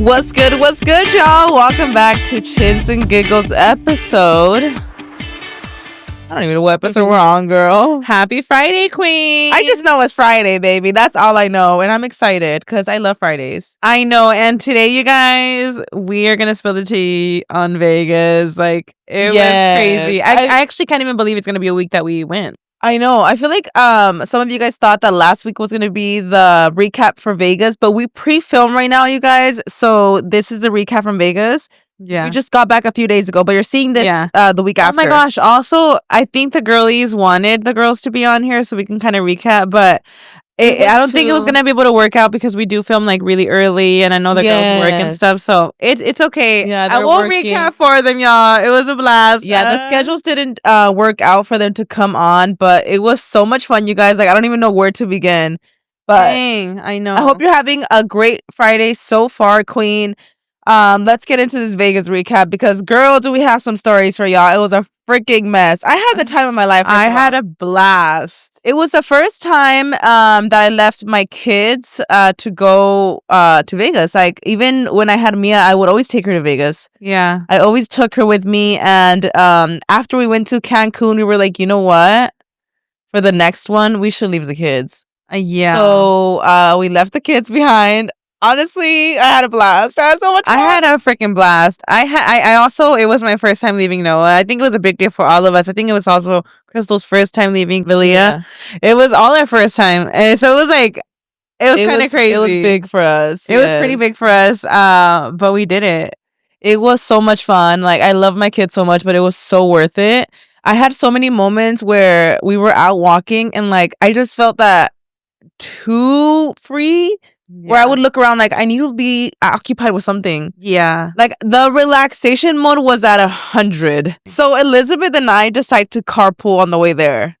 What's good, y'all? Welcome back to Chins and Giggles episode. I don't even know what episode we're on, girl. Happy Friday, queen. I just know it's Friday, baby. That's all I know. And I'm excited because I love Fridays. I know. And today, you guys, we are going to spill the tea on Vegas. Like, it was crazy. I actually can't even believe it's going to be a week that we went. I know. I feel like some of you guys thought that last week was going to be the recap for Vegas, but we pre-film right now, you guys. So this is the recap from Vegas. Yeah. We just got back a few days ago, but you're seeing this the week after. Oh my gosh. Also, I think the girlies wanted the girls to be on here so we can kind of recap, but I don't think it was going to be able to work out because we do film like really early and I know the girls work and stuff. So it's okay. Yeah, I won't recap for them, y'all. It was a blast. Yeah, the schedules didn't work out for them to come on, but it was so much fun, you guys. Like, I don't even know where to begin. But dang, I know. I hope you're having a great Friday so far, queen. Let's get into this Vegas recap because, girl, do we have some stories for y'all. It was a freaking mess. I had the time of my life. I had a blast. It was the first time that I left my kids to go to Vegas. Like, even when I had Mia, I would always take her to Vegas. Yeah. I always took her with me. And after we went to Cancun, we were like, you know what? For the next one, we should leave the kids. Yeah. So we left the kids behind. Honestly, I had a blast. I had so much fun. I had a freaking blast. I also, it was my first time leaving Noah. I think it was a big deal for all of us. I think it was also Crystal's first time leaving YEAH. Yeah. It was all our first time. And so it was like, it was kind of crazy. It was big for us. It was pretty big for us. But we did it. It was so much fun. Like, I love my kids so much, but it was so worth it. I had so many moments where we were out walking and like, I just felt that too free. Yeah. Where I would look around like I need to be occupied with something. Yeah. Like the relaxation mode was at 100. So Elizabeth and I decided to carpool on the way there.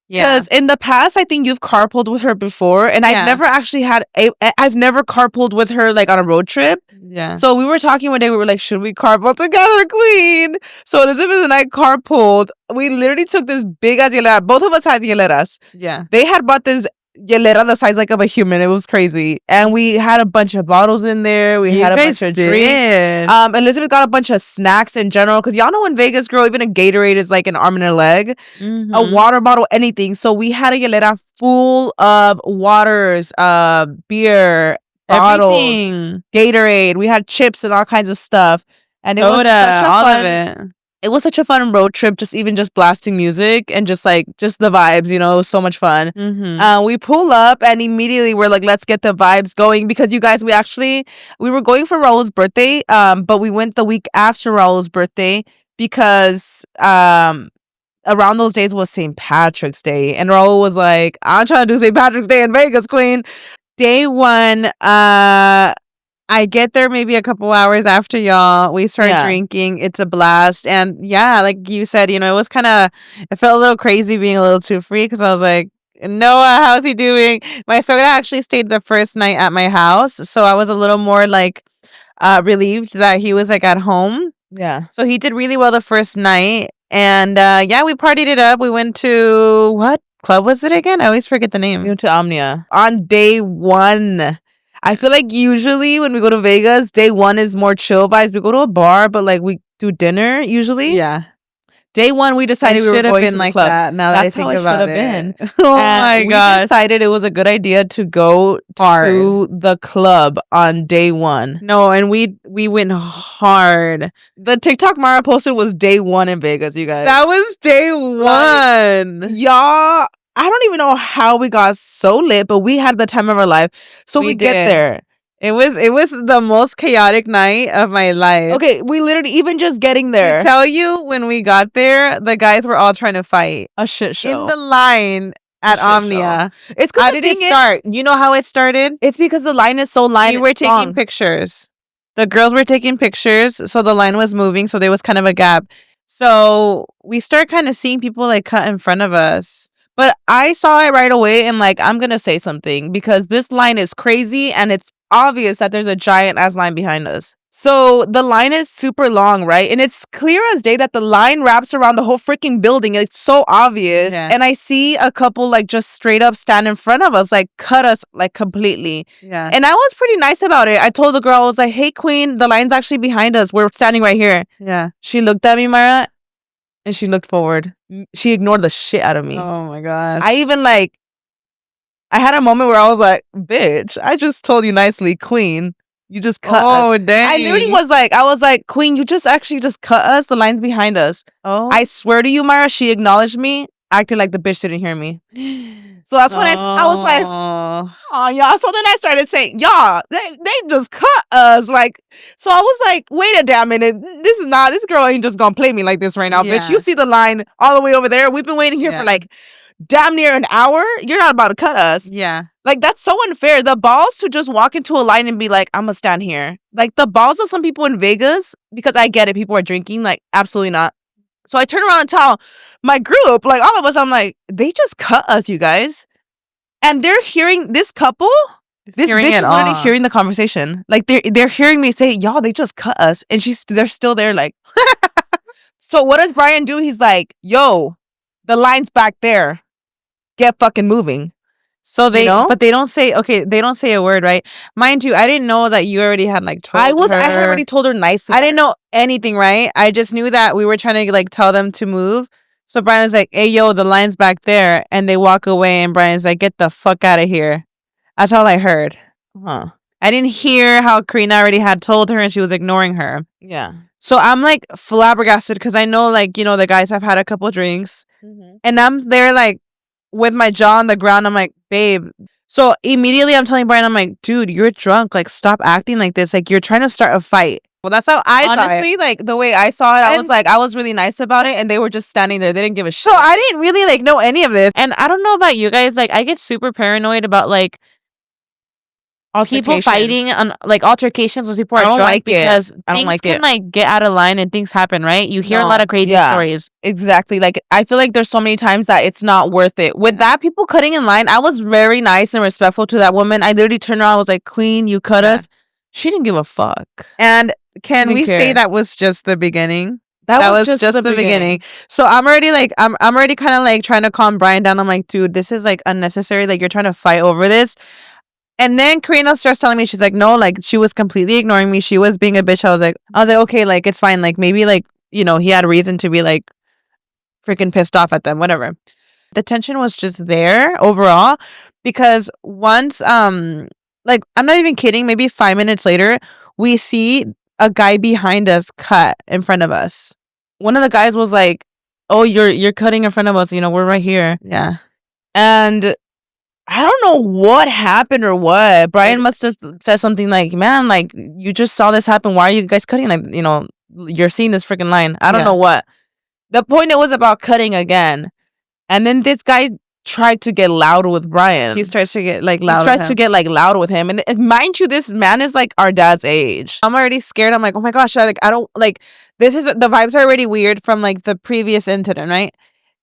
Yeah. Because in the past, I think you've carpooled with her before. And I've never actually I've never carpooled with her like on a road trip. Yeah. So we were talking one day, we were like, should we carpool together, queen? So Elizabeth and I carpooled. We literally took this big ass hielera. Both of us had hieleras. Yeah. They had bought this hielera the size like of a human. It was crazy. And we had a bunch of bottles in there. We had a bunch of drinks. Elizabeth got a bunch of snacks in general because y'all know in Vegas, girl, even a Gatorade is like an arm and a leg. Mm-hmm. A water bottle, anything. So we had a hielera full of waters, beer, bottles, everything. Gatorade. We had chips and all kinds of stuff. And it was such a all fun, of it. It was such a fun road trip, just blasting music and just the vibes, you know, it was so much fun. Mm-hmm. We pull up and immediately we're like, let's get the vibes going because you guys, we were going for Raul's birthday, but we went the week after Raul's birthday because around those days was St. Patrick's Day. And Raul was like, I'm trying to do St. Patrick's Day in Vegas, queen. Day one, I get there maybe a couple hours after y'all. We start drinking. It's a blast. And yeah, like you said, you know, it felt a little crazy being a little too free because I was like, Noah, how's he doing? My soda actually stayed the first night at my house. So I was a little more like relieved that he was like at home. Yeah. So he did really well the first night. And we partied it up. We went to, what club was it again? I always forget the name. We went to Omnia. On day one. I feel like usually when we go to Vegas, day one is more chill vibes. We go to a bar, but like we do dinner usually. Yeah. Day one, we decided we were going to the club. That. Now that's that I how think about it should have been. Oh my gosh. We decided it was a good idea to go to the club on day one. No, and we went hard. The TikTok Mara posted was day one in Vegas, you guys. That was day one. Y'all, I don't even know how we got so lit, but we had the time of our life. So we get there. It was the most chaotic night of my life. Okay, we literally, even just getting there. To tell you, when we got there, the guys were all trying to fight. A shit show. In the line at Omnia. It's how did it start? You know how it started? It's because the line is so long. We were taking pictures. The girls were taking pictures, so the line was moving, so there was kind of a gap. So we start kind of seeing people like cut in front of us. But I saw it right away and like, I'm going to say something because this line is crazy and it's obvious that there's a giant ass line behind us. So the line is super long, right? And it's clear as day that the line wraps around the whole freaking building. It's so obvious. Yeah. And I see a couple like just straight up stand in front of us, like cut us like completely. Yeah. And I was pretty nice about it. I told the girl, I was like, hey, queen, the line's actually behind us. We're standing right here. Yeah. She looked at me, Mayra, and she looked forward. She ignored the shit out of me. Oh my God. I even like, I had a moment where I was like, bitch, I just told you nicely, queen. You just cut us. Oh, dang. I literally was like, queen, you just actually just cut us. The line's behind us. Oh. I swear to you, Mayra, she acknowledged me, acting like the bitch didn't hear me. So that's when I was like, oh, y'all. So then I started saying, y'all, they just cut us. Like, so I was like, wait a damn minute. This girl ain't just gonna play me like this right now, bitch. You see the line all the way over there. We've been waiting here for like damn near an hour. You're not about to cut us. Yeah. Like, that's so unfair. The balls to just walk into a line and be like, I'm gonna stand here. Like, the balls of some people in Vegas, because I get it, people are drinking, like, absolutely not. So I turn around and tell my group, like, all of us, I'm like, they just cut us, you guys. And they're hearing this couple, this bitch is literally hearing the conversation. Like, they're hearing me say, y'all, they just cut us. And they're still there, like. So what does Brian do? He's like, yo, the line's back there. Get fucking moving. So but they don't say, they don't say a word, right? Mind you, I didn't know that you already had like told her. I had already told her nicely. I didn't know anything, right? I just knew that we were trying to like tell them to move. So Brian was like, hey, yo, the line's back there. And they walk away and Brian's like, get the fuck out of here. That's all I heard. Huh. I didn't hear how Karina already had told her and she was ignoring her. Yeah. So I'm like flabbergasted because I know like, the guys have had a couple drinks. Mm-hmm. And I'm there like, with my jaw on the ground, I'm like, babe. So immediately I'm telling Brian, I'm like, dude, you're drunk. Like, stop acting like this. Like, you're trying to start a fight. Well, that's how I honestly, like, the way I saw it, I was like, I was really nice about it. And they were just standing there. They didn't give a shit. So I didn't really, like, know any of this. And I don't know about you guys. Like, I get super paranoid about, like, people fighting on like altercations with people are drunk like because things can like get out of line and things happen, right? You hear a lot of crazy stories. Exactly. Like, I feel like there's so many times that it's not worth it. With that, people cutting in line, I was very nice and respectful to that woman. I literally turned around, I was like, queen, you cut us. She didn't give a fuck. And can we say that was just the beginning? That was just the beginning. So I'm already like, I'm already kind of like trying to calm Brian down. I'm like, dude, this is like unnecessary. Like, you're trying to fight over this. And then Karina starts telling me, she's like, no, like, she was completely ignoring me. She was being a bitch. I was like, okay, like, it's fine. Like, maybe, like, he had a reason to be, like, freaking pissed off at them, whatever. The tension was just there overall because once, like, I'm not even kidding, maybe 5 minutes later, we see a guy behind us cut in front of us. One of the guys was like, oh, you're cutting in front of us. We're right here. Yeah. And I don't know what happened or what. Brian must have said something like, man, like, you just saw this happen. Why are you guys cutting? Like, you're seeing this freaking line. I don't know what. The point, it was about cutting again. And then this guy tried to get loud with Brian. He tries to get like loud. Loud with him. And mind you, this man is like our dad's age. I'm already scared. I'm like, oh my gosh, I don't like, the vibes are already weird from like the previous incident, right?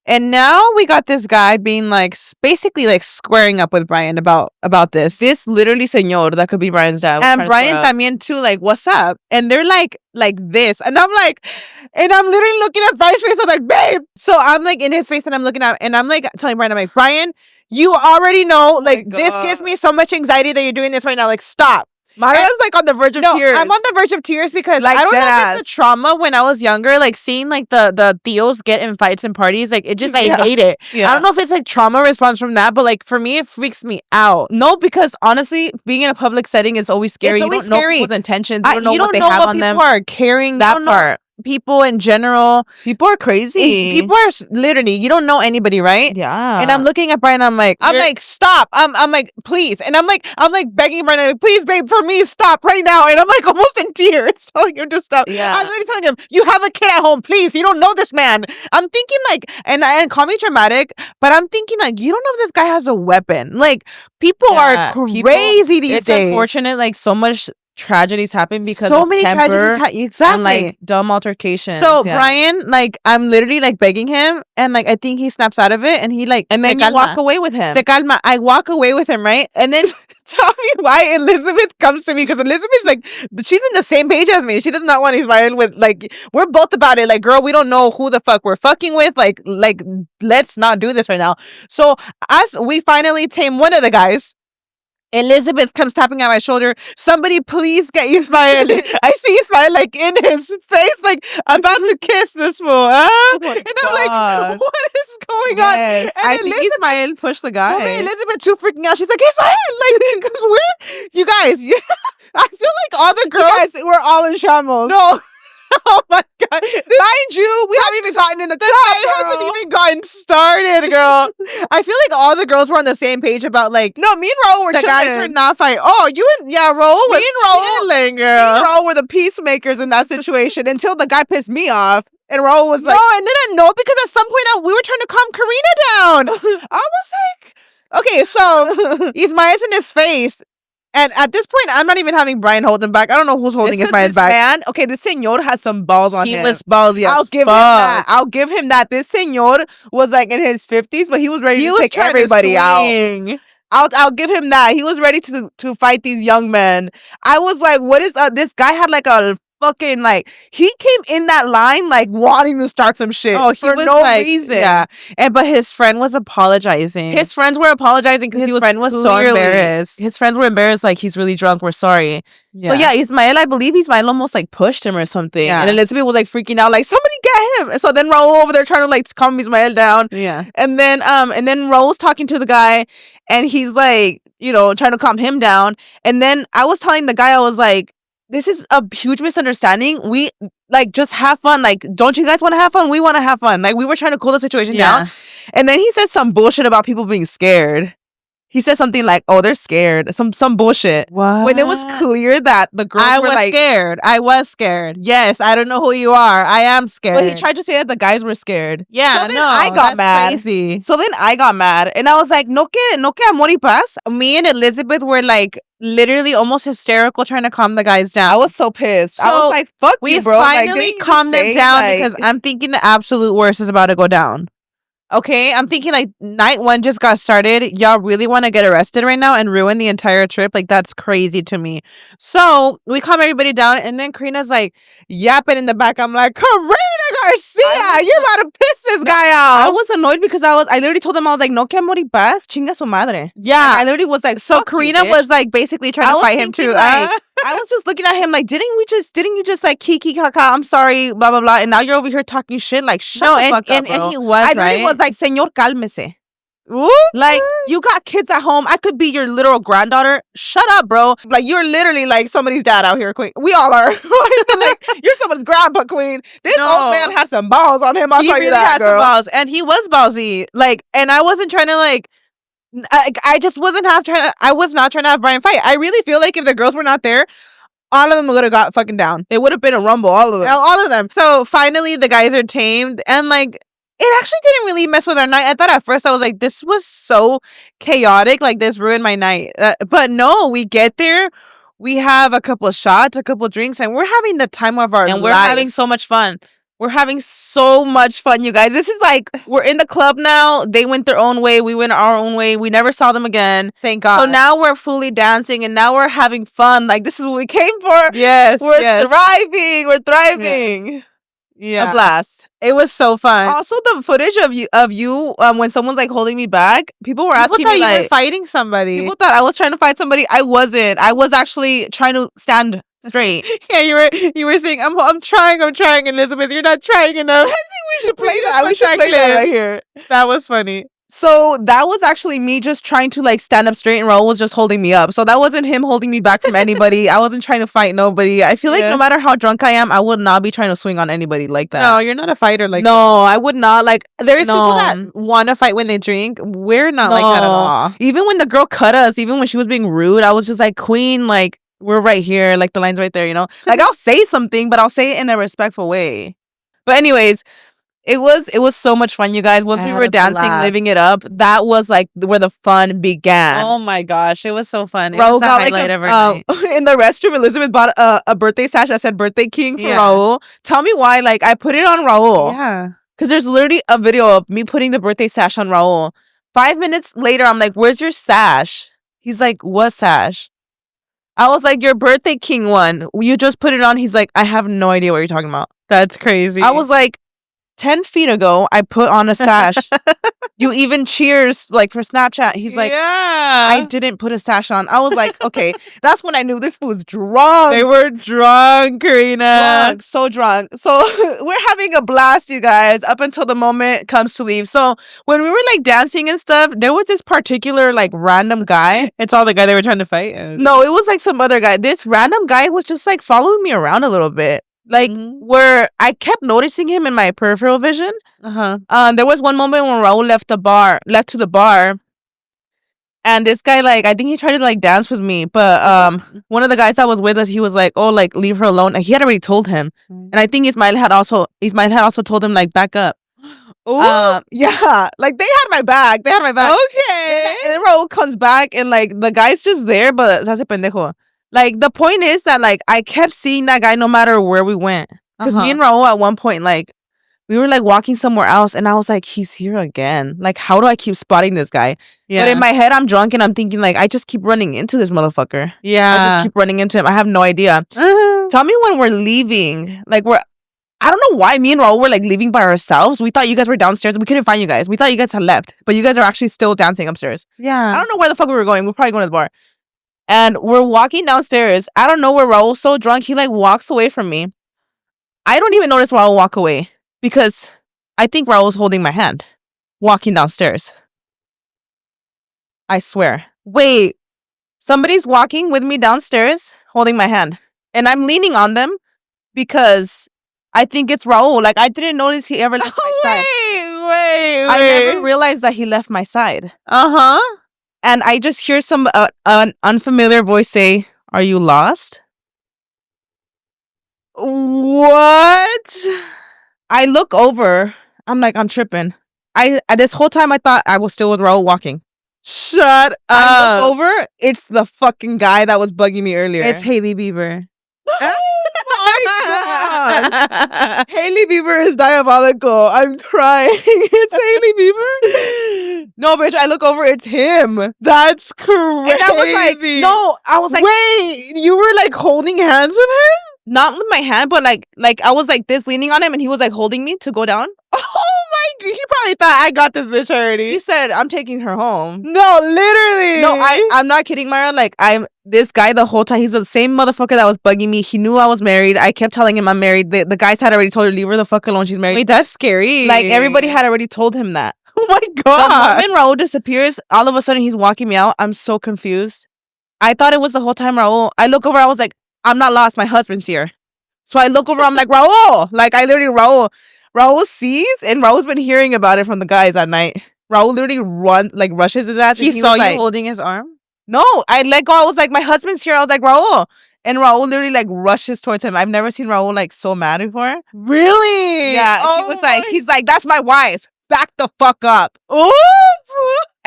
And now we got this guy being like basically like squaring up with Brian about this. This literally señor that could be Brian's dad. And Brian también too, like, what's up? And they're like this. And I'm literally looking at Brian's face. I'm like, babe. So I'm like in his face and I'm looking at, and I'm like telling Brian, I'm like, Brian, you already know, like, this gives me so much anxiety that you're doing this right now. Like, stop. Mayra's like on the verge of tears. I'm on the verge of tears because like, I don't know if it's a trauma when I was younger, like seeing like the tios get in fights and parties, like it just, I hate it. Yeah. I don't know if it's like trauma response from that, but like for me, it freaks me out. No, because honestly, being in a public setting is always scary. It's always scary. People's intentions. You don't know what they have on them. People are carrying that part. People in general, people are crazy. People are literally, you don't know anybody, right? Yeah. And I'm looking at Brian, I'm like, stop. I'm like, please. And I'm like begging Brian, like, please, babe, for me, stop right now. And I'm like almost in tears telling him to stop. Yeah. I'm literally telling him, you have a kid at home, please. You don't know this man. I'm thinking like, and call me dramatic, but I'm thinking like, you don't know if this guy has a weapon. Like, people are crazy these days. It's unfortunate, like so much tragedies happen because so of many temper tragedies. Exactly. and like dumb altercations. So Brian, like, I'm literally like begging him, and like I think he snaps out of it, and he like, and then you walk away with him. Se calma. I walk away with him, right? And then tell me why Elizabeth comes to me, because Elizabeth's like, she's in the same page as me. She does not want Ismael with, like, we're both about it. Like, girl, we don't know who the fuck we're fucking with. Like let's not do this right now. So as we finally tame one of the guys, Elizabeth comes tapping at my shoulder. Somebody please get Ismael. I see Ismael like in his face, like about to kiss this fool. Oh and I'm like, what is going on? And I think Ismael pushed the guy. Elizabeth too freaking out. She's like, Ismael, like, because we're, you guys, I feel like all the girls, you guys, we're all in shambles. No. Oh my god! Mind you, we haven't even gotten in the club. It hasn't even gotten started, girl. I feel like all the girls were on the same page about, like, no, me and Raul were the chilling. guys were not fighting. Oh, you and Raul was chilling, girl. Me and Raul were the peacemakers in that situation until the guy pissed me off. And Raul was like, no, and then I know, because at some point we were trying to calm Karina down. I was like, okay, so Ismael's in his face. And at this point, I'm not even having Brian hold him back. I don't know who's holding his back. Man, okay, this senor has some balls on him. He was ballsy. I'll give him that. I'll give him that. This senor was like in his 50s, but he was ready to take everybody out. I'll give him that. He was ready to fight these young men. I was like, what is this guy had like a fucking, like, he came in that line like wanting to start some shit. Oh, for no reason. Yeah. But his friend was apologizing. His friends were apologizing because his friend was so embarrassed. His friends were embarrassed, like, he's really drunk, we're sorry. Yeah. So yeah, Ismael, I believe Ismael almost like pushed him or something. Yeah. And Elizabeth was like freaking out, like, somebody get him. And so then Raul over there trying to like calm Ismael down. Yeah. And then Raul's talking to the guy, and he's like, you know, trying to calm him down. And then I was telling the guy, I was like, this is a huge misunderstanding. We, like, just have fun. Like, don't you guys want to have fun? We want to have fun. Like, we were trying to cool the situation down. And then he said some bullshit about people being scared. He said something like, "Oh, they're scared." Some bullshit. What? When it was clear that the girls were like, scared. I was scared. Yes, I don't know who you are. I am scared. But he tried to say that the guys were scared. Yeah, so then I got mad. Crazy. So then I got mad, and I was like, "No que amor y paz." Me and Elizabeth were like literally almost hysterical trying to calm the guys down. I was so pissed. So I was like, "Fuck you, bro." We finally calmed them down because I'm thinking the absolute worst is about to go down. Okay, I'm thinking like night one just got started. Y'all really want to get arrested right now and ruin the entire trip? Like, that's crazy to me. So we calm everybody down, and then Karina's like yapping in the back. I'm like, Karina Garcia, you're about to piss this guy out. I was annoyed because I literally told him, I was like, "No que amor y paz, chinga su madre." Yeah, like, I literally was like, so Karina was like basically trying to fight him too. Like, I was just looking at him like, didn't you just like kiki kaka? I'm sorry, blah blah blah. And now you're over here talking shit. Like, shut the fuck up, bro. And he was right. Was like, "Señor, cálmese." Like, you got kids at home. I could be your literal granddaughter. Shut up, bro. Like, you're literally like somebody's dad out here, queen. We all are. Like, you're someone's grandpa, queen. This old man had some balls on him. I'll tell you that, girl. Some balls, and he was ballsy. Like, and I wasn't trying to like. I just wasn't I was not trying to have Brian fight. I really feel like if the girls were not there, all of them would have got fucking down. It would have been a rumble, all of them. So finally, the guys are tamed, and like, it actually didn't really mess with our night. I thought at first I was like, this was so chaotic, like this ruined my night. But no, we get there, we have a couple of shots, a couple of drinks, and we're having the time of our life. And we're having so much fun. We're having so much fun, you guys. This is like, we're in the club now. They went their own way. We went our own way. We never saw them again. Thank God. So now we're fully dancing, and now we're having fun. Like, this is what we came for. Yes. We're thriving. We're thriving. Yeah. A blast. It was so fun. Also, the footage of you when someone's like holding me back, people were asking me, like, you were fighting somebody. People thought I was trying to fight somebody. I wasn't. I was actually trying to stand straight. Yeah, you were saying, I'm trying, Elizabeth, you're not trying enough. I think we should play that. We should play that right here. That was funny. So that was actually me just trying to like stand up straight, and Raul was just holding me up. So that wasn't him holding me back from anybody. I wasn't trying to fight nobody. I feel like no matter how drunk I am, I would not be trying to swing on anybody like that. No, you're not a fighter like that. No, I would not. Like, there's people that want to fight when they drink. We're not like that at all. Even when the girl cut us, even when she was being rude, I was just like, "Queen, like, we're right here. Like, the line's right there, you know?" Like, I'll say something, but I'll say it in a respectful way. But anyways, It was so much fun, you guys. Once we were dancing, living it up, that was like where the fun began. Oh my gosh, it was so fun. It was the highlight of our night. In the restroom, Elizabeth bought a birthday sash that said "Birthday King" for Raul. Tell me why? Like, I put it on Raul. Yeah, because there's literally a video of me putting the birthday sash on Raul. 5 minutes later, I'm like, "Where's your sash?" He's like, "What sash?" I was like, "Your Birthday King one. You just put it on." He's like, "I have no idea what you're talking about." That's crazy. I was like, 10 feet ago, I put on a sash. You even cheers like for Snapchat. He's like, I didn't put a sash on. I was like, okay. That's when I knew this fool was drunk. They were drunk, Karina. So drunk. So we're having a blast, you guys, up until the moment comes to leave. So when we were like dancing and stuff, there was this particular like random guy. It's all the guy they were trying to fight. No, it was like some other guy. This random guy was just like following me around a little bit. Like where I kept noticing him in my peripheral vision. There was one moment when Raul left to the bar, and this guy, like, I think he tried to like dance with me, but one of the guys that was with us, he was like, "Oh, like leave her alone." And he had already told him, and I think Ismail had also told him like back up. Yeah, like they had my back. Okay. And then Raul comes back, and like the guy's just there, but se hace pendejo. Like, the point is that, like, I kept seeing that guy no matter where we went. Because me and Raul at one point, like, we were, like, walking somewhere else. And I was like, he's here again. Like, how do I keep spotting this guy? Yeah. But in my head, I'm drunk and I'm thinking, like, I just keep running into this motherfucker. Yeah. I just keep running into him. I have no idea. Tell me when we're leaving. Like, I don't know why me and Raul were, like, leaving by ourselves. We thought you guys were downstairs. We couldn't find you guys. We thought you guys had left. But you guys are actually still dancing upstairs. Yeah. I don't know where the fuck we were going. We're probably going to the bar. And we're walking downstairs. I don't know where Raul's so drunk. He like walks away from me. I don't even notice Raul walk away because I think Raul's holding my hand walking downstairs. I swear. Wait, somebody's walking with me downstairs holding my hand. And I'm leaning on them because I think it's Raul. Like, I didn't notice he ever left my side. Wait. I never realized that he left my side. And I just hear an unfamiliar voice say, "Are you lost?" What? I look over. I'm like, I'm tripping. This whole time I thought I was still with Raul walking. Shut up. I look over. It's the fucking guy that was bugging me earlier. It's Hailey Bieber. Oh my god. Hailey Bieber is diabolical. I'm crying. It's Hailey Bieber. No, bitch, I look over, it's him. That's crazy. And I was like, wait, you were like holding hands with him? Not with my hand, but like I was like this leaning on him and he was like holding me to go down. Oh my god, he probably thought I got this bitch already. He said, "I'm taking her home." No, literally. No, I'm not kidding, Mayra. Like, this guy the whole time, he's the same motherfucker that was bugging me. He knew I was married. I kept telling him I'm married. The guys had already told her, "Leave her the fuck alone, she's married." Wait, that's scary. Like, everybody had already told him that. Oh my god. The moment Raul disappears, all of a sudden he's walking me out. I'm so confused. I thought it was the whole time Raul. I look over, I was like, I'm not lost, my husband's here. So I look over, I'm like, Raul. Like, I literally, Raul sees, and Raul's been hearing about it from the guys at night. Raul literally rushes his ass. He saw you holding his arm? No, I let go. I was like, my husband's here. I was like, Raul. And Raul literally like rushes towards him. I've never seen Raul like so mad before. Really? Yeah. He's like, that's my wife. Back the fuck up. Ooh.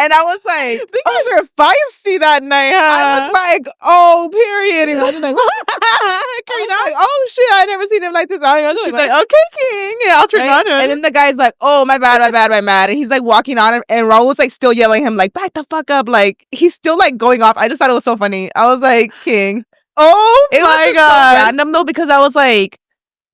And I was like, the guys were feisty that night, huh? I was like, oh, period. And I was like, oh shit, I never seen him like this. She's like, okay, king. Yeah, I'll turn on him. And then the guy's like, oh, my bad. And he's like walking on him, and Raul was like still yelling at him, like, back the fuck up. Like, he's still like going off. I just thought it was so funny. I was like, king. Oh my god. It was so random though, because I was like,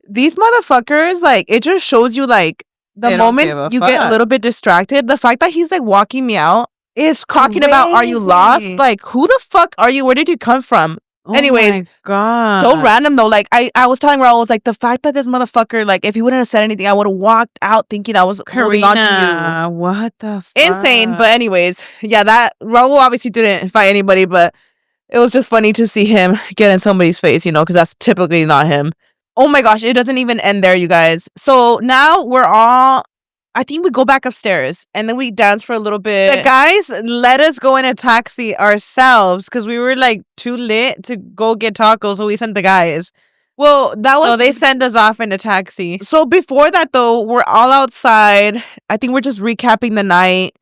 these motherfuckers, like, it just shows you like, the moment you get a little bit distracted, the fact that he's like walking me out is talking about, are you lost? Like, who the fuck are you? Where did you come from? Anyways, my god, so random though. Like, I was telling Raul, I was like, the fact that this motherfucker, like, if he wouldn't have said anything, I would have walked out thinking I was holding on to you. What the fuck? Insane. But anyways, yeah, that Raul obviously didn't fight anybody, but it was just funny to see him get in somebody's face, you know, because that's typically not him. Oh my gosh, it doesn't even end there, you guys. So now I think we go back upstairs and then we dance for a little bit. The guys let us go in a taxi ourselves because we were like too lit to go get tacos, so we sent the guys. Well, that was... So they send us off in a taxi. So before that, though, we're all outside. I think we're just recapping the night.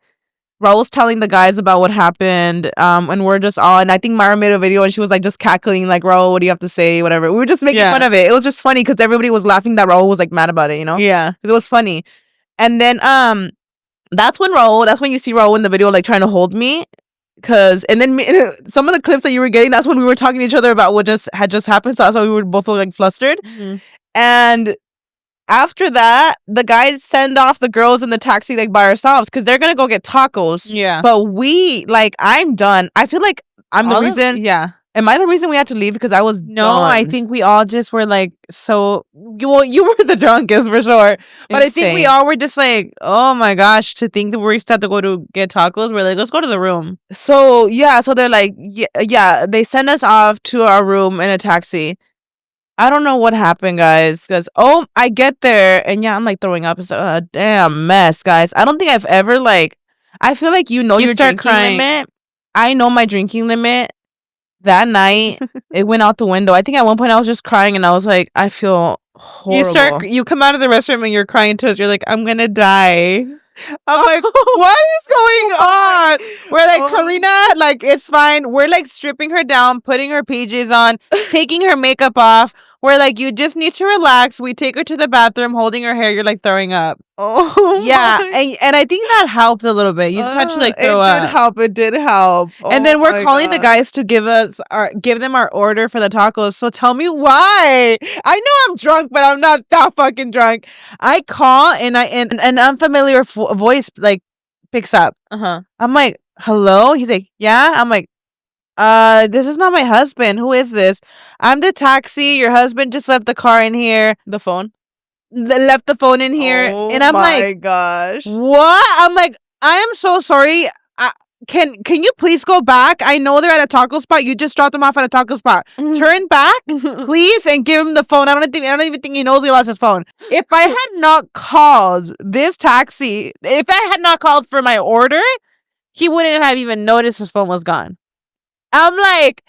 Raul's telling the guys about what happened. And we're just all... And I think Mayra made a video and she was like just cackling like, Raul, what do you have to say? Whatever. We were just making fun of it. It was just funny because everybody was laughing that Raul was like mad about it, you know? Yeah. Because it was funny. And then that's when you see Raul in the video like trying to hold me. And then some of the clips that you were getting, that's when we were talking to each other about what had just happened. So that's why we were both like flustered. Mm-hmm. And after that, the guys send off the girls in the taxi like by ourselves because they're gonna go get tacos. Yeah. But I'm done. I feel like I'm the reason. Yeah. Am I the reason we had to leave? Because I was done. I think we all just were like, so... Well, you were the drunkest for sure. But I think we all were just like, oh my gosh, to think that we still have to go to get tacos. We're like, let's go to the room. So, yeah. So they're like, yeah. They send us off to our room in a taxi. I don't know what happened, guys. Because, I get there. And yeah, I'm like throwing up. It's a damn mess, guys. I don't think I've ever I feel like your drinking limit. I know my drinking limit. That night, it went out the window. I think at one point I was just crying and I was like, I feel horrible. You come out of the restroom and you're crying to us. You're like, I'm gonna die. I'm like, what is going on? We're like, Karina, like, it's fine. We're like stripping her down, putting her PJs on, taking her makeup off. We're like, you just need to relax. We take her to the bathroom, holding her hair. You're like throwing up. Oh, yeah. And I think that helped a little bit. You just had to like throw up. It did help. And then we're calling the guys to give them our order for the tacos. So tell me why. I know I'm drunk, but I'm not that fucking drunk. I call and an unfamiliar voice like picks up. I'm like, hello? He's like, yeah. I'm like, this is not my husband. Who is this? I'm the taxi. Your husband just left the car in here. The phone? Left the phone in here. And I'm like, oh my gosh. What? I'm like, I am so sorry. Can you please go back? I know they're at a taco spot. You just dropped them off at a taco spot. Turn back, please, and give him the phone. I don't even think he knows he lost his phone. If I had not called this taxi, if I had not called for my order, he wouldn't have even noticed his phone was gone. I'm like,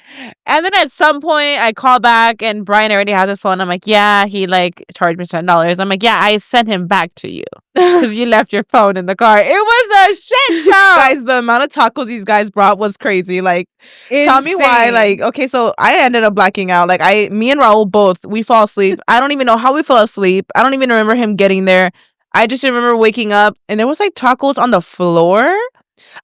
and then at some point I call back and Brian already has his phone. I'm like, yeah, he like charged me $10. I'm like, yeah, I sent him back to you because you left your phone in the car. It was a shit show. Guys, the amount of tacos these guys brought was crazy. Like, insane. Tell me why. Like, okay, so I ended up blacking out. Like, me and Raul both, we fall asleep. I don't even know how we fell asleep. I don't even remember him getting there. I just remember waking up and there was like tacos on the floor.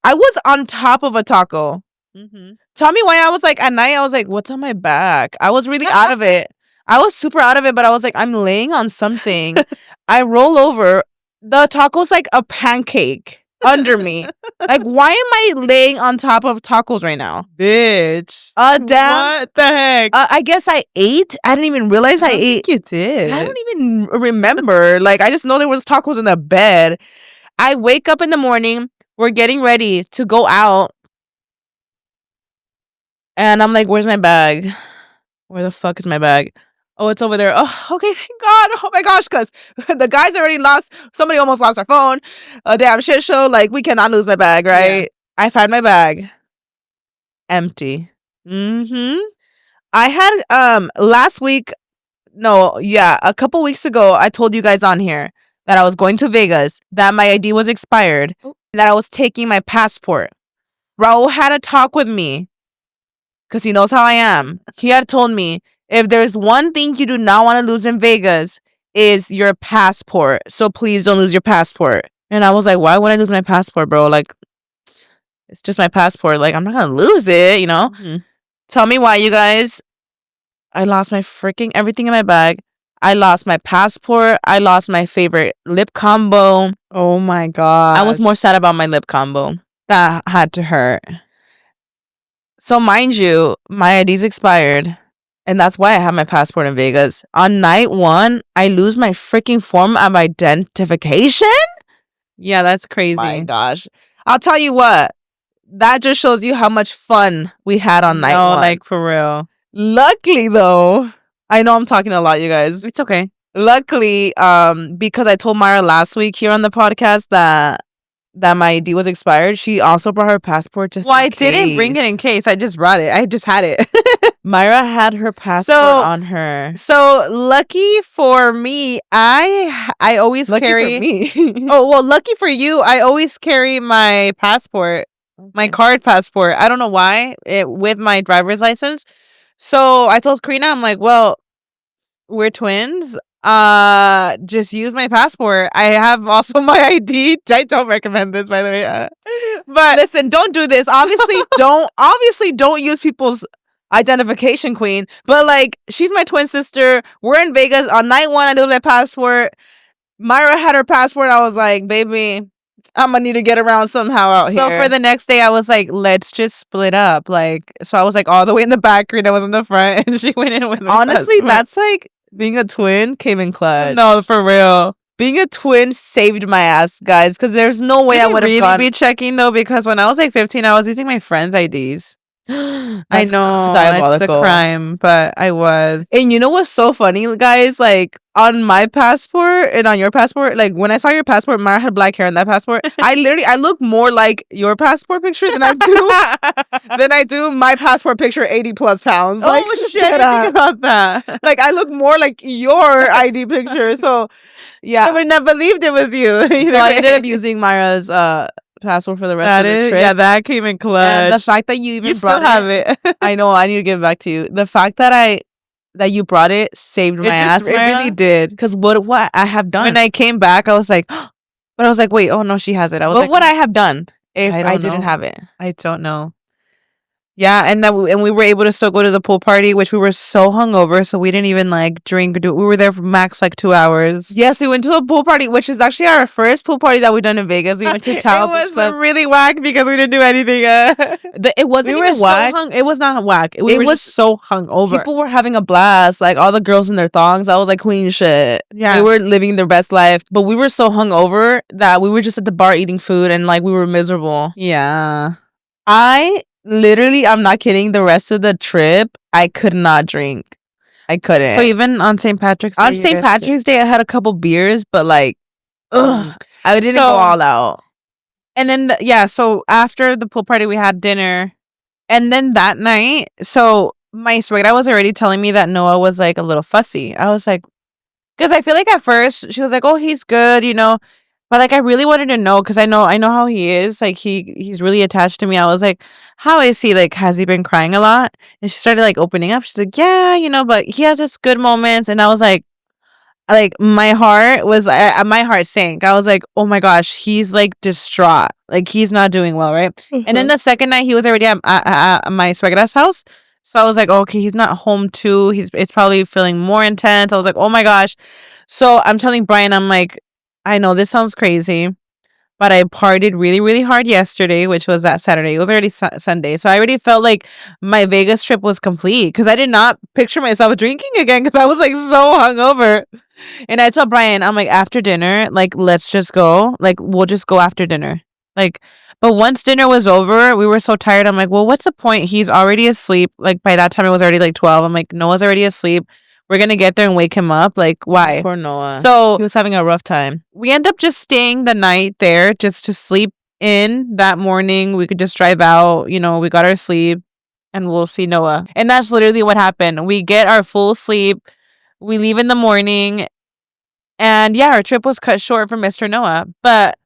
I was on top of a taco. Mm-hmm. Tell me why I was like, at night, I was like, what's on my back? I was really out of it. I was super out of it, but I was like, I'm laying on something. I roll over. The taco's like a pancake under me. Like, why am I laying on top of tacos right now? Bitch. Damn. What the heck? I guess I ate. I didn't even realize I ate. You did. I don't even remember. Like, I just know there was tacos in the bed. I wake up in the morning. We're getting ready to go out. And I'm like, where's my bag? Where the fuck is my bag? Oh, it's over there. Oh, okay, thank God. Oh my gosh, because the guys already lost. Somebody almost lost their phone. A damn shit show. Like, we cannot lose my bag, right? Yeah. I find my bag. Empty. Mm-hmm. I had, a couple weeks ago, I told you guys on here that I was going to Vegas, that my ID was expired, that I was taking my passport. Raul had a talk with me. Because he knows how I am. He had told me, if there's one thing you do not want to lose in Vegas, is your passport. So please don't lose your passport. And I was like, why would I lose my passport, bro? Like, it's just my passport. Like, I'm not going to lose it, you know? Mm-hmm. Tell me why, you guys. I lost my freaking everything in my bag. I lost my passport. I lost my favorite lip combo. Oh my God. I was more sad about my lip combo. That had to hurt. So mind you, my ID's expired. And that's why I have my passport in Vegas. On night one, I lose my freaking form of identification? Yeah, that's crazy. My gosh. I'll tell you what. That just shows you how much fun we had on night one. Like, for real. Luckily, though, I know I'm talking a lot, you guys. It's okay. Luckily, because I told Mayra last week here on the podcast that that my ID was expired, she also brought her passport just I didn't bring it in case. I just brought it. I just had it. Mayra had her passport on her. So lucky for me, I always carry. For me. Oh well, lucky for you, I always carry my passport, my card passport. I don't know why with my driver's license. So I told Karina, I'm like, well, we're twins. Just use my passport. I have also my ID. I don't recommend this, by the way. But listen, don't do this. Obviously don't use people's identification, queen. But like, she's my twin sister. We're in Vegas on night 1. I did my passport. Mayra had her passport. I was like, baby, I'm gonna need to get around somehow out here. So for the next day, I was like, let's just split up. Like, so I was like all the way in the back. Karina was in the front, and she went in with her honestly, that's like being a twin came in clutch. No, for real. Being a twin saved my ass, guys, because there's no way I would have really be checking though. Because when I was like 15, I was using my friends' IDs. I know, diabolical. It's a crime, but I was. And you know what's so funny, guys? Like on my passport and on your passport, like when I saw your passport, Mayra had black hair on that passport. I look more like your passport picture than I do my passport picture 80+ pounds. Like, shit! I think about that. Like I look more like your ID picture. So yeah, I would not believed it was you. So I ended up using Mayra's passport for the rest of the trip. Yeah, that came in clutch. And the fact that you still have it. I know, I need to give it back to you. The fact that you brought it saved my ass. It really did. Because what I have done. When I came back, I was like, but I was like, wait, oh no, she has it. I was like, what I have done if I didn't have it? I don't know. Yeah, and we were able to still go to the pool party, which we were so hungover, so we didn't even like drink or do. We were there for max like 2 hours. Yes, we went to a pool party, which is actually our first pool party that we've done in Vegas. We went to Tao. It was really whack because we didn't do anything. It wasn't even whack. It was not whack. We were so hungover. People were having a blast, like all the girls in their thongs. I was like, queen shit. Yeah, they were living their best life, but we were so hungover that we were just at the bar eating food and like we were miserable. Yeah, Literally, I'm not kidding. The rest of the trip, I could not drink. I couldn't. So even on St. Patrick's Day? On St. Patrick's Day, I had a couple beers, but like, I didn't go all out. And then, so after the pool party, we had dinner. And then that night, so my suegra was already telling me that Noah was like a little fussy. I was like, because I feel like at first, she was like, oh, he's good, you know. But like I really wanted to know because I know how he is. Like he's really attached to me. I was like, how is he? Like, has he been crying a lot? And she started like opening up. She's like, yeah, you know, but he has his good moments. And I was like my heart sank. I was like, oh my gosh, he's like distraught. Like he's not doing well, right? Mm-hmm. And then the second night he was already at my suegra's house. So I was like, okay, he's not home too. It's probably feeling more intense. I was like, oh my gosh. So I'm telling Brian, I'm like, I know this sounds crazy, but I partied really, really hard yesterday, which was that Saturday. It was already Sunday. So I already felt like my Vegas trip was complete because I did not picture myself drinking again because I was like so hungover. And I told Brian, I'm like, after dinner, like, let's just go. Like, we'll just go after dinner. Like, but once dinner was over, we were so tired. I'm like, well, what's the point? He's already asleep. Like, by that time, it was already like 12. I'm like, Noah's already asleep. We're going to get there and wake him up. Like, why? Poor Noah. So he was having a rough time. We end up just staying the night there just to sleep in that morning. We could just drive out. You know, we got our sleep and we'll see Noah. And that's literally what happened. We get our full sleep. We leave in the morning. And yeah, our trip was cut short for Mr. Noah. But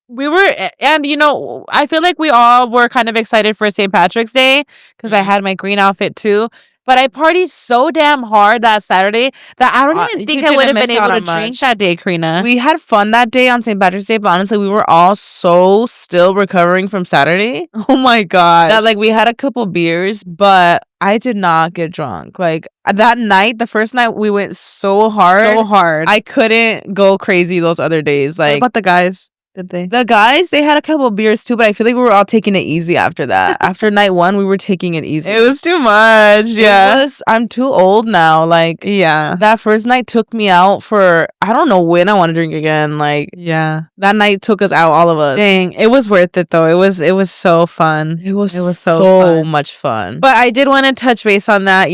we were, and you know, I feel like we all were kind of excited for St. Patrick's Day because I had my green outfit too. But I partied so damn hard that Saturday that I don't even think I would have been able to drink that day, Karina. We had fun that day on St. Patrick's Day, but honestly, we were all so still recovering from Saturday. Oh my God. That like we had a couple beers, but I did not get drunk. Like that night, the first night, we went so hard. So hard. I couldn't go crazy those other days. Like, what about the guys? Did they? The guys, they had a couple of beers too, but I feel like we were all taking it easy after that. After night 1, we were taking it easy. It was too much. Yeah. I'm too old now. Like, yeah. That first night took me out for, I don't know when I want to drink again. Like, yeah, that night took us out, all of us. Dang, it was worth it though. It was so fun. It was so much fun. But I did want to touch base on that,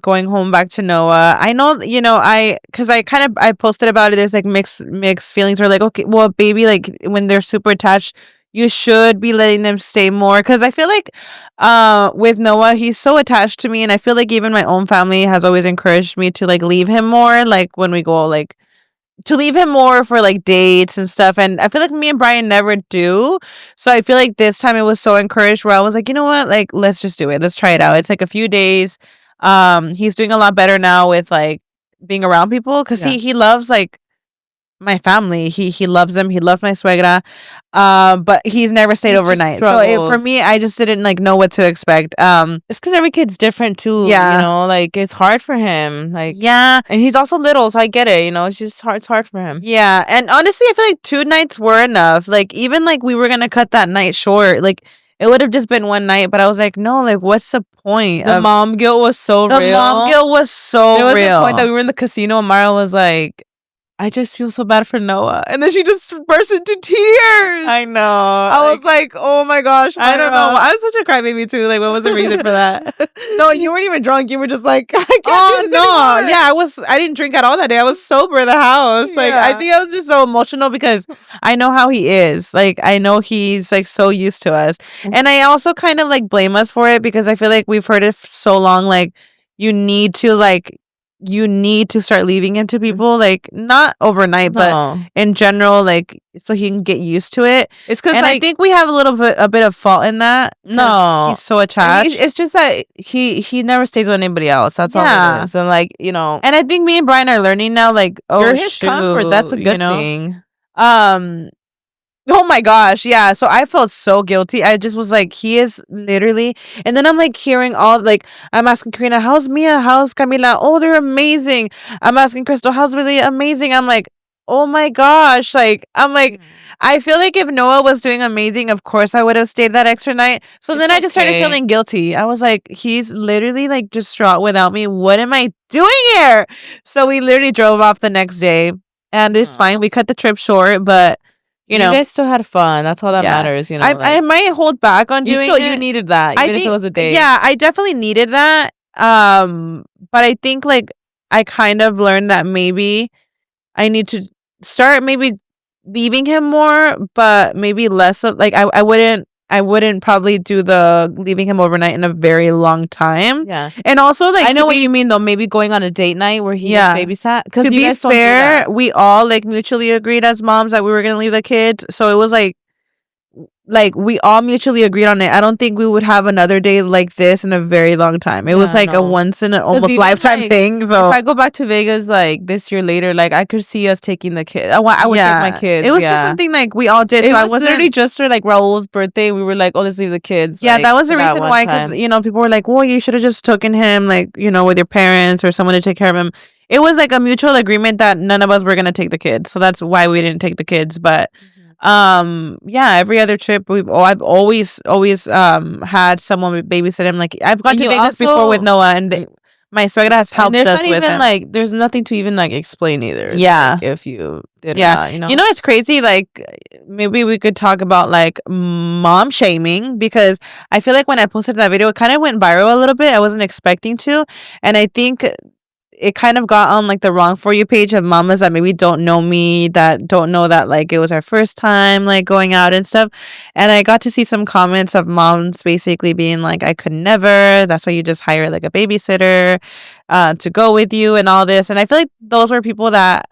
going home back to Noah. I know, because I posted about it. There's like mixed feelings. Or like, okay, well, baby, like when they're super attached, you should be letting them stay more. Because I feel like with Noah, he's so attached to me, and I feel like even my own family has always encouraged me to like leave him more, like when we go, like to leave him more for like dates and stuff. And I feel like me and Brian never do, so I feel like this time it was so encouraged, where I was like, you know what, like let's just do it, let's try it out. It's like a few days. He's doing a lot better now with like being around people, because he loves like my family. He loves them. He loves my suegra. But he's never stayed overnight. So for me, I just didn't like know what to expect. It's because every kid's different too. Yeah. Like it's hard for him. Like, yeah, and he's also little, so I get it. It's just hard. It's hard for him. Yeah, and honestly, I feel like 2 nights were enough. Like even like we were gonna cut that night short. Like it would have just been 1 night, but I was like, no, like what's the point? The mom guilt was so real. The mom guilt was so real. There was a point that we were in the casino and Mara was like, I just feel so bad for Noah. And then she just burst into tears. I know. I was like, oh my gosh. I don't know. I was such a crybaby too. Like, what was the reason for that? No, you weren't even drunk. You were just like, I can't do this anymore. Yeah, I didn't drink at all that day. I was sober in the house. Like, I think I was just so emotional because I know how he is. Like, I know he's like so used to us. And I also kind of like blame us for it, because I feel like we've heard it for so long. Like, you need to start leaving him to people, like not overnight, but in general, like so he can get used to it. It's because I think we have a bit of fault in that. No, he's so attached. It's just that he never stays with anybody else. That's all it is. And like, and I think me and Brian are learning now. Like, you're his comfort. That's a good thing. Oh my gosh, yeah. So I felt so guilty. I just was like, he is literally. And then I'm like hearing all, like, I'm asking Karina, how's Mia? How's Camila? Oh, they're amazing. I'm asking Crystal, how's really amazing? I'm like, oh my gosh. Like, I'm like, I feel like if Noah was doing amazing, of course I would have stayed that extra night. So then I just started feeling guilty. I was like, he's literally like distraught without me. What am I doing here? So we literally drove off the next day, and it's fine. We cut the trip short, but you guys still had fun. That's all that matters. I might hold back on doing it. You needed that, even if it was a date. Yeah, I definitely needed that. But I think like I kind of learned that maybe I need to start maybe leaving him more, but maybe less of like I wouldn't probably do the leaving him overnight in a very long time. Yeah. And also, like, I know what you mean, though. Maybe going on a date night where he babysat. Because to be fair, we all, like, mutually agreed as moms that we were going to leave the kids. So it was, like, we all mutually agreed on it. I don't think we would have another day like this in a very long time. It was, like, a once in a almost lifetime thing. So if I go back to Vegas, like, this year later, like, I could see us taking the kids. I would take my kids. It was just something, like, we all did. It was literally just for, like, Raul's birthday. We were like, oh, let's leave the kids. Yeah, that was the reason why. Because, people were like, well, you should have just taken him, like, with your parents or someone to take care of him. It was, like, a mutual agreement that none of us were going to take the kids. So that's why we didn't take the kids. But every other trip I've always had someone babysit him. Like, I've gone to Vegas before with Noah, and my suegra has helped us with him. Like, there's nothing to even like explain either. Yeah, like, if you did it's crazy. Like, maybe we could talk about like mom shaming, because I feel like when I posted that video, it kind of went viral a little bit. I wasn't expecting to, and I think it kind of got on like the wrong For You page of mamas that maybe don't know me, that don't know that like it was our first time like going out and stuff. And I got to see some comments of moms basically being like, I could never, that's why you just hire like a babysitter to go with you and all this. And I feel like those were people that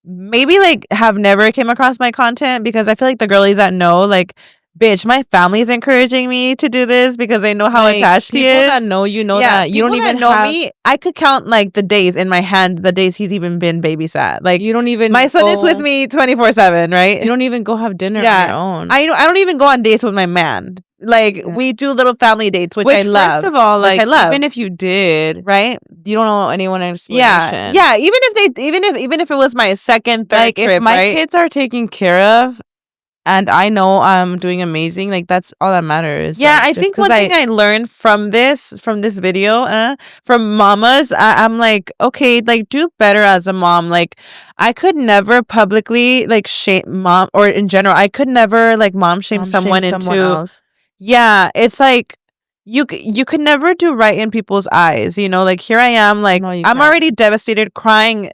maybe like have never came across my content, because I feel like the girlies that know, like, bitch, my family's encouraging me to do this because they know how attached he is. People that know you know that you don't even know me. I could count like the days in my hand, the days he's even been babysat. Like, you don't even. My son is with me 24/7, right? You don't even go have dinner on your own. I don't even go on dates with my man. Like, we do little family dates, which I love. First of all, like, even if you did, right, you don't know anyone explanation. Yeah. Even if it was my second, third trip, if my kids are taken care of, and I know I'm doing amazing, like that's all that matters. Yeah, like, I think one thing I learned from this video, from mamas, I'm like, okay, like do better as a mom. Like I could never publicly like shame mom, or in general, I could never like mom shame someone into else. Yeah, it's like you could never do right in people's eyes, you know? Like here I am, like No, you I'm can't. already devastated, crying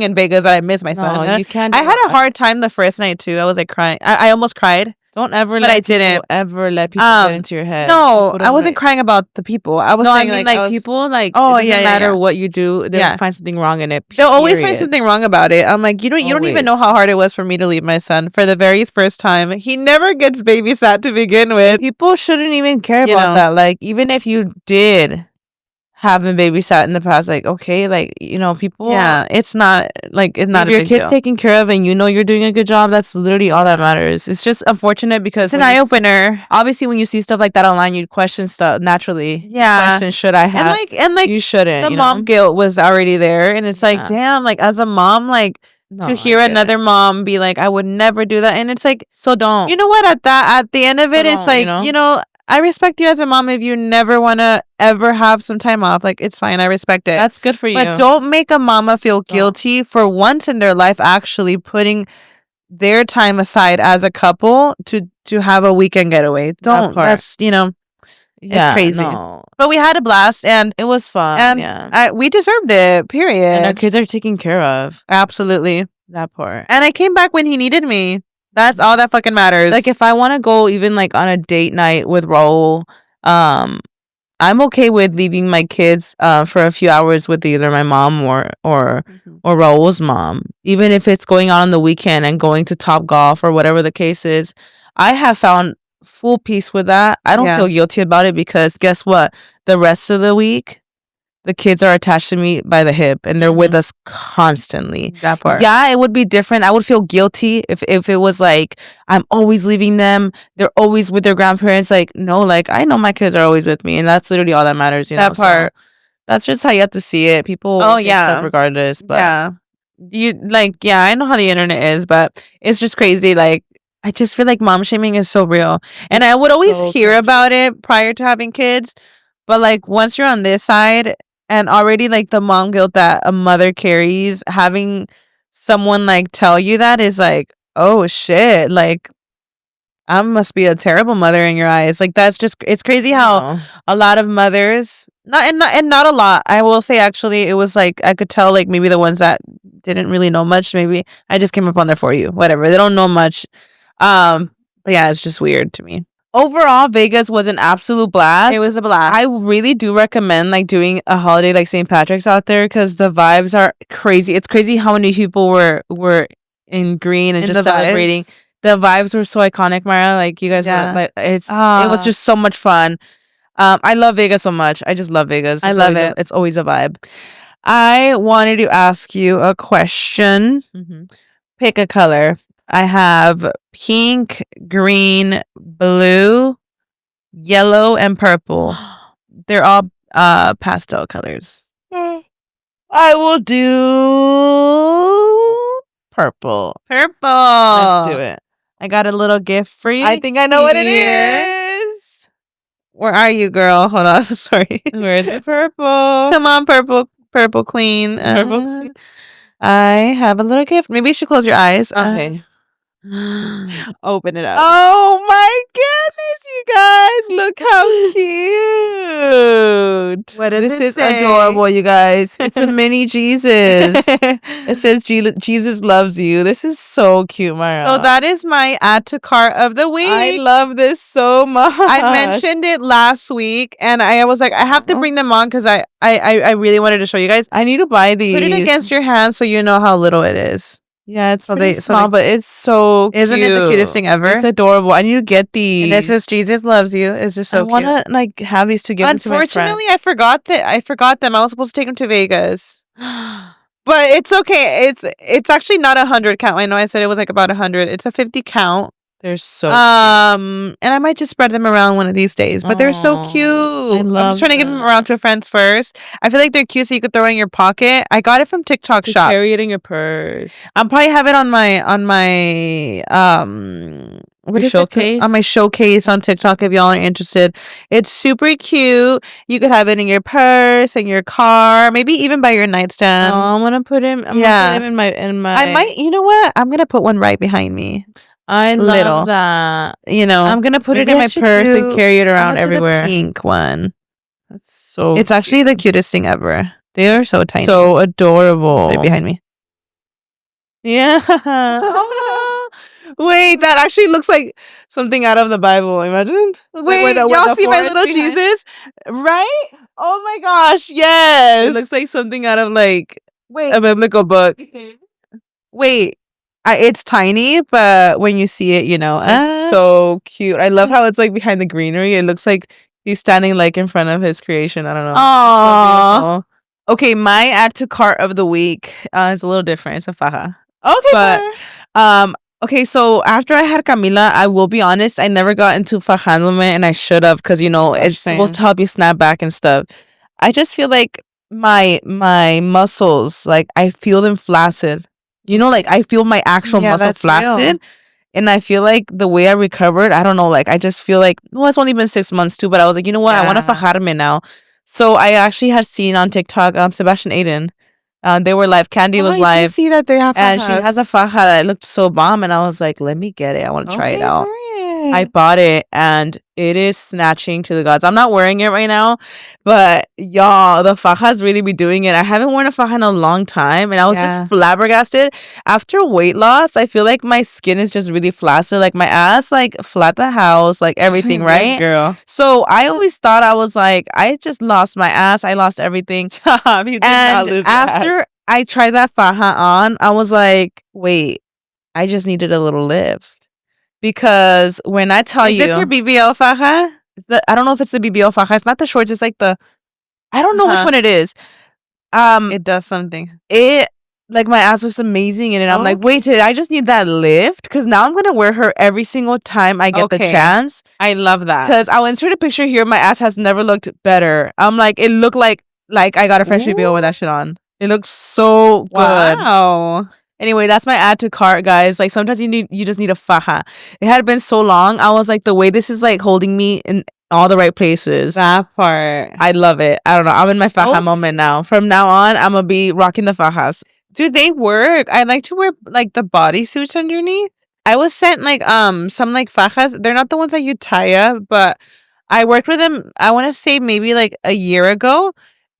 in Vegas that I miss my son. No, you can't. I had a hard time the first night too. I was like crying. I almost cried. Don't ever But let I didn't. ever let people get into your head. No, People I don't wasn't like- crying about the people. I was No, I saying mean like, like people like Oh, it doesn't yeah, yeah, matter yeah. what you do, they'll Yeah. find something wrong in it. they'll always find period. something wrong about it. I'm like, you don't even know Always. how hard it was for me to leave my son for the very first time. He never gets babysat to begin with. People shouldn't even care You about know. that. Like even if you did have been babysat in the past, like okay, like you know, people Yeah, it's not like it's not if a your big kid's deal. taken care of and you know you're doing a good job, that's literally all that matters. It's just unfortunate because It's an when eye you see- opener. obviously when you see stuff like that online, you question stuff naturally. Yeah. Question, should I have? And like you shouldn't. the you mom know? guilt was already there, and it's like, Yeah. damn, like as a mom, like No, to I hear get it. another mom be like, I would never do that, and it's like, So don't. you know what? At the end of So it, it's don't, like, you know, I respect you as a mom if you never want to ever have some time off. Like it's fine, I respect it. That's good for you. But don't make a mama feel guilty for once in their life actually putting their time aside as a couple to have a weekend getaway. Don't. part. That's, you know, it's crazy. No. But we had a blast, and It was fun. and yeah. we deserved it. Period. And our kids are taken care of. Absolutely. That part. And I came back when he needed me. That's all that fucking matters. Like if I want to go even like on a date night with Raul, I'm okay with leaving my kids for a few hours with either my mom or Raul's mom, even if it's going on the weekend and going to Top Golf or whatever the case is. I have found full peace with that. I don't feel guilty about it because guess what? The rest of the week, the kids are attached to me by the hip and they're with us constantly. that part. Yeah, it would be different. I would feel guilty if it was like I'm always leaving them. They're always with their grandparents. Like, no, like I know my kids are always with me, and that's literally all that matters. You know, That part. So that's just how you have to see it. People, say stuff regardless. But yeah, you like, yeah, I know how the internet is, but it's just crazy. Like, I just feel like mom shaming is so real, and I would always so hear about it prior to having kids, but like once you're on this side. And already, like, the mom guilt that a mother carries, having someone, like, tell you that is like, oh, shit. Like, I must be a terrible mother in your eyes. Like, that's just, it's crazy how a lot of mothers, not a lot. I will say, actually, it was like, I could tell, like, maybe the ones that didn't really know much, maybe I just came up on there for you. Whatever. They don't know much. But yeah, it's just weird to me. Overall, Vegas was an absolute blast. It was a blast. I really do recommend like doing a holiday like St. Patrick's out there because the vibes are crazy. It's crazy how many people were in green and just celebrating. The vibes were so iconic, Mayra. Like you guys were like it was just so much fun. I love Vegas so much. I just love Vegas. I love it. It's always a vibe. I wanted to ask you a question. Pick a color. I have pink, green, blue, yellow, and purple. They're all pastel colors. I will do purple. Purple. Let's do it. I got a little gift for you. I think I know what it is. Where are you, girl? Hold on. Sorry. Where's the purple? Come on, purple queen. Purple queen. I have a little gift. Maybe you should close your eyes. Okay. Open it up. Oh my goodness, you guys. Look how cute. What does this it is say? adorable, you guys. It's a mini Jesus. It says Jesus loves you. This is so cute, Mayra. So that is my add to cart of the week. I love this so much. I mentioned it last week and I was like, I have to bring them on because I really wanted to show you guys. I need to buy these. Put it against your hand so you know how little it is. Yeah, it's small, but it's so cute. Isn't it the cutest thing ever? It's adorable. I need to get these. And it says Jesus loves you. It's just so cute. I want to like have these to give to my friends. Unfortunately, I forgot them. I was supposed to take them to Vegas. But it's okay. It's actually not 100 count. I know I said it was like about 100. It's a 50 count. They're so and I might just spread them around one of these days. But they're so cute. I'm just trying to give them around to friends first. I feel like they're cute, so you could throw in your pocket. I got it from TikTok Shop. Carry it in your purse. I'll probably have it on my showcase? On my showcase on TikTok if y'all are interested. It's super cute. You could have it in your purse, in your car, maybe even by your nightstand. I'm gonna put him. Gonna put him in my. I might. You know what? I'm gonna put one right behind me. I love that. You know, I'm gonna put it in my purse and carry it around everywhere. The pink one. That's so. It's actually the cutest thing ever. They are so tiny, so adorable. Right behind me. Yeah. Wait, that actually looks like something out of the Bible. Imagine. Wait, y'all see my little Jesus, right? Oh my gosh, yes. It looks like something out of like a biblical book. Wait. It's tiny, but when you see it, you know, it's so cute. I love how it's like behind the greenery. It looks like he's standing like in front of his creation. I don't know. Aww. So okay, my add to cart of the week is a little different. It's a faja. Okay, but okay, so after I had Camila, I will be honest, I never got into fajándome, and I should have, because you know it's supposed to help you snap back and stuff. I just feel like my muscles, like I feel them flaccid. You know, like I feel my actual muscle flaccid. And I feel like the way I recovered, I don't know, like I just feel like, well, it's only been 6 months too, but I was like, you know what, I want to fajarme now. So I actually had seen on TikTok Sebastian Aiden. They were live. Candy was live. See that they have, and she has a faja that looked so bomb, and I was like, let me get it. I want to try it out. I bought it, and it is snatching to the gods. I'm not wearing it right now, but y'all, the fajas really be doing it. I haven't worn a faja in a long time, and I was just flabbergasted. After weight loss, I feel like my skin is just really flaccid. Like my ass, like flat the house, like everything, right? Girl. So I always thought I was like, I just lost my ass. I lost everything. And after I tried that faja on, I was like, wait, I just needed a little lift. Because when I tell you, is it your BBL faja? I don't know if it's the BBL faja. It's not the shorts. It's like the, I don't know which one it is. It does something. It like my ass looks amazing in it. I'm like, wait, did I just need that lift? Because now I'm gonna wear her every single time I get the chance. I love that. Because I'll insert a picture here. My ass has never looked better. I'm like, it looked like I got a fresh BBL with that shit on. It looks so good. Wow. Anyway, that's my add to cart, guys. Like sometimes you just need a faja. It had been so long. I was like, the way this is like holding me in all the right places. That part. I love it. I don't know. I'm in my faja moment now. From now on, I'm gonna be rocking the fajas. Do they work? I like to wear like the bodysuits underneath. I was sent like some like fajas. They're not the ones that you tie up, but I worked with them, I want to say maybe like a year ago.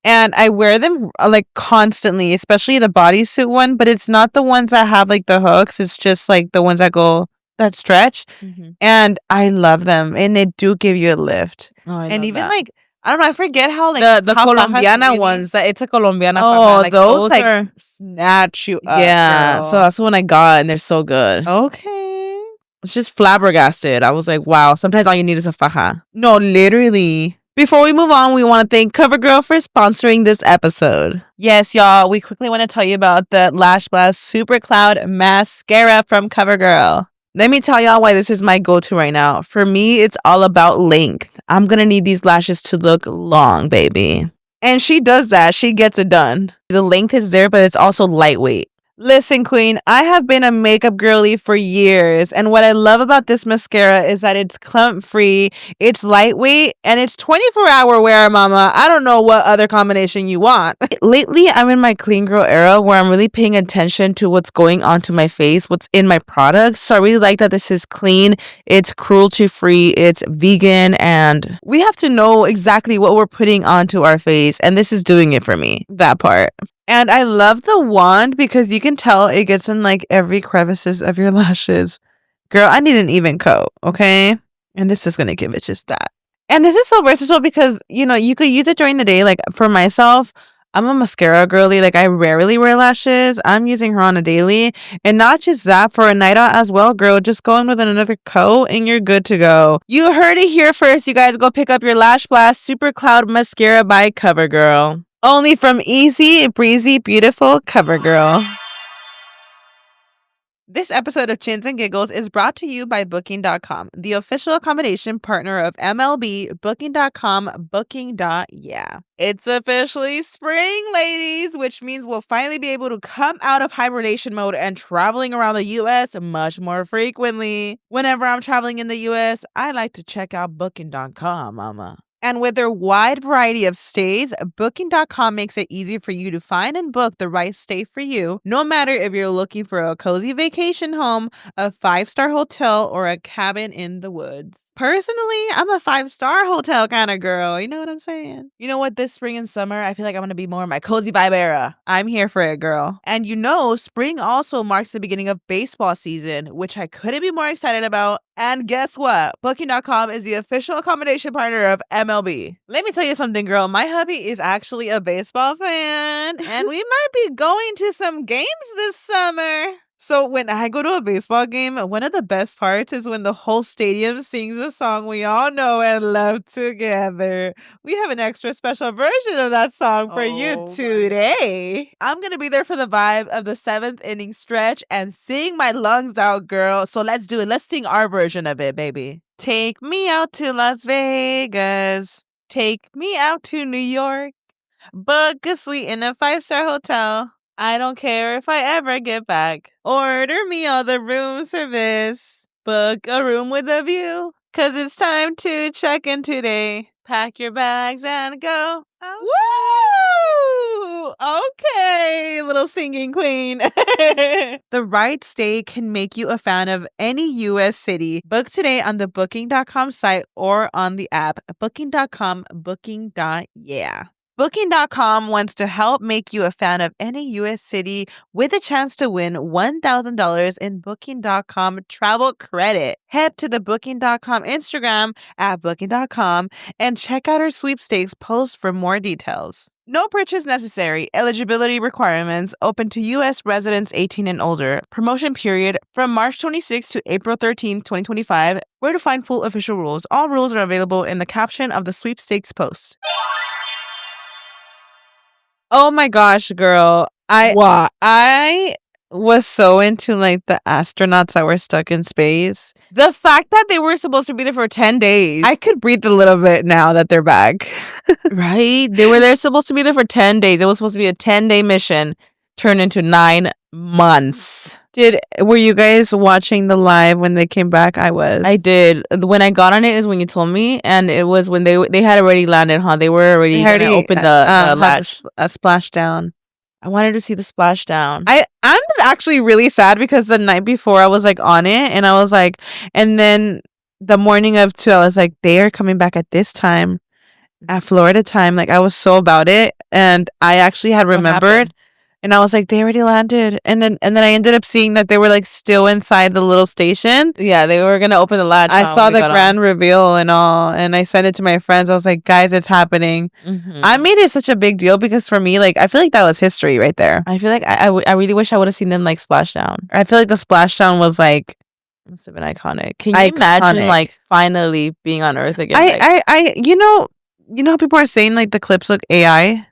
And I wear them like constantly, especially the bodysuit one, but it's not the ones that have like the hooks. It's just like the ones that stretch. Mm-hmm. And I love them. And they do give you a lift. And even that. Like, I don't know, I forget how like the Colombiana really, ones. That it's a Colombiana. Like, those like are, snatch you up. Yeah. Girl. So that's the one I got, and they're so good. Okay. It's just flabbergasted. I was like, wow, sometimes all you need is a faja. No, literally. Before we move on, we want to thank CoverGirl for sponsoring this episode. Yes, y'all. We quickly want to tell you about the Lash Blast Supercloud Mascara from CoverGirl. Let me tell y'all why this is my go-to right now. For me, it's all about length. I'm going to need these lashes to look long, baby. And she does that. She gets it done. The length is there, but it's also lightweight. Listen, queen, I have been a makeup girly for years, and what I love about this mascara is that it's clump-free, it's lightweight, and it's 24-hour wear, mama. I don't know what other combination you want. Lately, I'm in my clean girl era where I'm really paying attention to what's going onto my face, what's in my products. So I really like that this is clean, it's cruelty-free, it's vegan, and we have to know exactly what we're putting onto our face, and this is doing it for me, that part. And I love the wand because you can tell it gets in like every crevices of your lashes. Girl, I need an even coat, okay? And this is going to give it just that. And this is so versatile because, you know, you could use it during the day. Like for myself, I'm a mascara girly. Like I rarely wear lashes. I'm using her on a daily. And not just that, for a night out as well, girl. Just go in with another coat and you're good to go. You heard it here first. You guys go pick up your Lash Blast Supercloud Mascara by CoverGirl. Only from easy, breezy, beautiful CoverGirl. This episode of Chins and Giggles is brought to you by Booking.com, the official accommodation partner of MLB, Booking.com, Booking.YEAH. It's officially spring, ladies, which means we'll finally be able to come out of hibernation mode and traveling around the U.S. much more frequently. Whenever I'm traveling in the U.S., I like to check out Booking.com, mama. And with their wide variety of stays, Booking.com makes it easy for you to find and book the right stay for you, no matter if you're looking for a cozy vacation home, a 5-star hotel, or a cabin in the woods. Personally, I'm a 5-star hotel kind of girl. You know what I'm saying? You know what? This spring and summer, I feel like I'm going to be more in my cozy vibe era. I'm here for it, girl. And you know, spring also marks the beginning of baseball season, which I couldn't be more excited about. And guess what? Booking.com is the official accommodation partner of MLB. Let me tell you something, girl. My hubby is actually a baseball fan, and we might be going to some games this summer. So when I go to a baseball game, one of the best parts is when the whole stadium sings a song we all know and love together. We have an extra special version of that song for you today. I'm going to be there for the vibe of the 7th inning stretch and sing my lungs out, girl. So let's do it. Let's sing our version of it, baby. Take me out to Las Vegas. Take me out to New York. Book a suite in a 5-star hotel. I don't care if I ever get back. Order me all the room service. Book a room with a view. 'Cause it's time to check in today. Pack your bags and go. Woo! Okay, little singing queen. The right stay can make you a fan of any U.S. city. Book today on the Booking.com site or on the app. Booking.com, Booking.YEAH. Booking.com wants to help make you a fan of any U.S. city with a chance to win $1,000 in Booking.com travel credit. Head to the Booking.com Instagram at Booking.com and check out our sweepstakes post for more details. No purchase necessary. Eligibility requirements open to U.S. residents 18 and older. Promotion period from March 26 to April 13, 2025. Where to find full official rules. All rules are available in the caption of the sweepstakes post. Oh my gosh, girl. I was so into like the astronauts that were stuck in space. The fact that they were supposed to be there for 10 days. I could breathe a little bit now that they're back. Right? They were there supposed to be there for 10 days. It was supposed to be a 10-day mission turned into 9 months. Were you guys watching the live when they came back? I was. I did. When I got on it is when you told me, and it was when they had already landed, huh? They were already gonna open the latch. A splashdown. I wanted to see the splashdown. I'm actually really sad because the night before I was like on it, and I was like, and then the morning of 2, I was like, they are coming back at this time, at Florida time. Like I was so about it, and I actually had remembered. And I was like, they already landed. And then I ended up seeing that they were like still inside the little station. Yeah, they were going to open the latch. I saw the grand reveal and all. And I sent it to my friends. I was like, guys, it's happening. Mm-hmm. I made it such a big deal because for me, like, I feel like that was history right there. I feel like I really wish I would have seen them like splash down. I feel like the splashdown was like, must have been iconic. Can you imagine like finally being on Earth again? You know how people are saying like the clips look AI?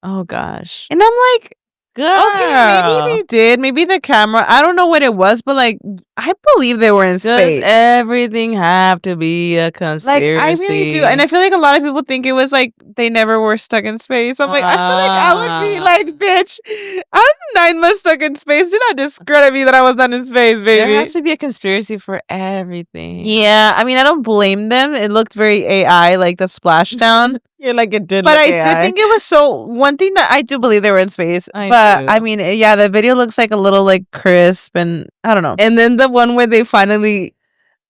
Oh gosh. And I'm like, girl. Okay, maybe they did. Maybe the camera. I don't know what it was, but like, I believe they were in space. Does everything have to be a conspiracy? Like, I really do. And I feel like a lot of people think it was like they never were stuck in space. I'm like, I feel like I would be like, bitch, I'm 9 months stuck in space. Do not discredit me that I was not in space, baby. There has to be a conspiracy for everything. Yeah, I mean, I don't blame them. It looked very AI, like the splashdown. Yeah, like it did. But I did think it was one thing that I do believe they were in space. I mean, yeah, the video looks like a little like crisp and I don't know. And then the one where they finally,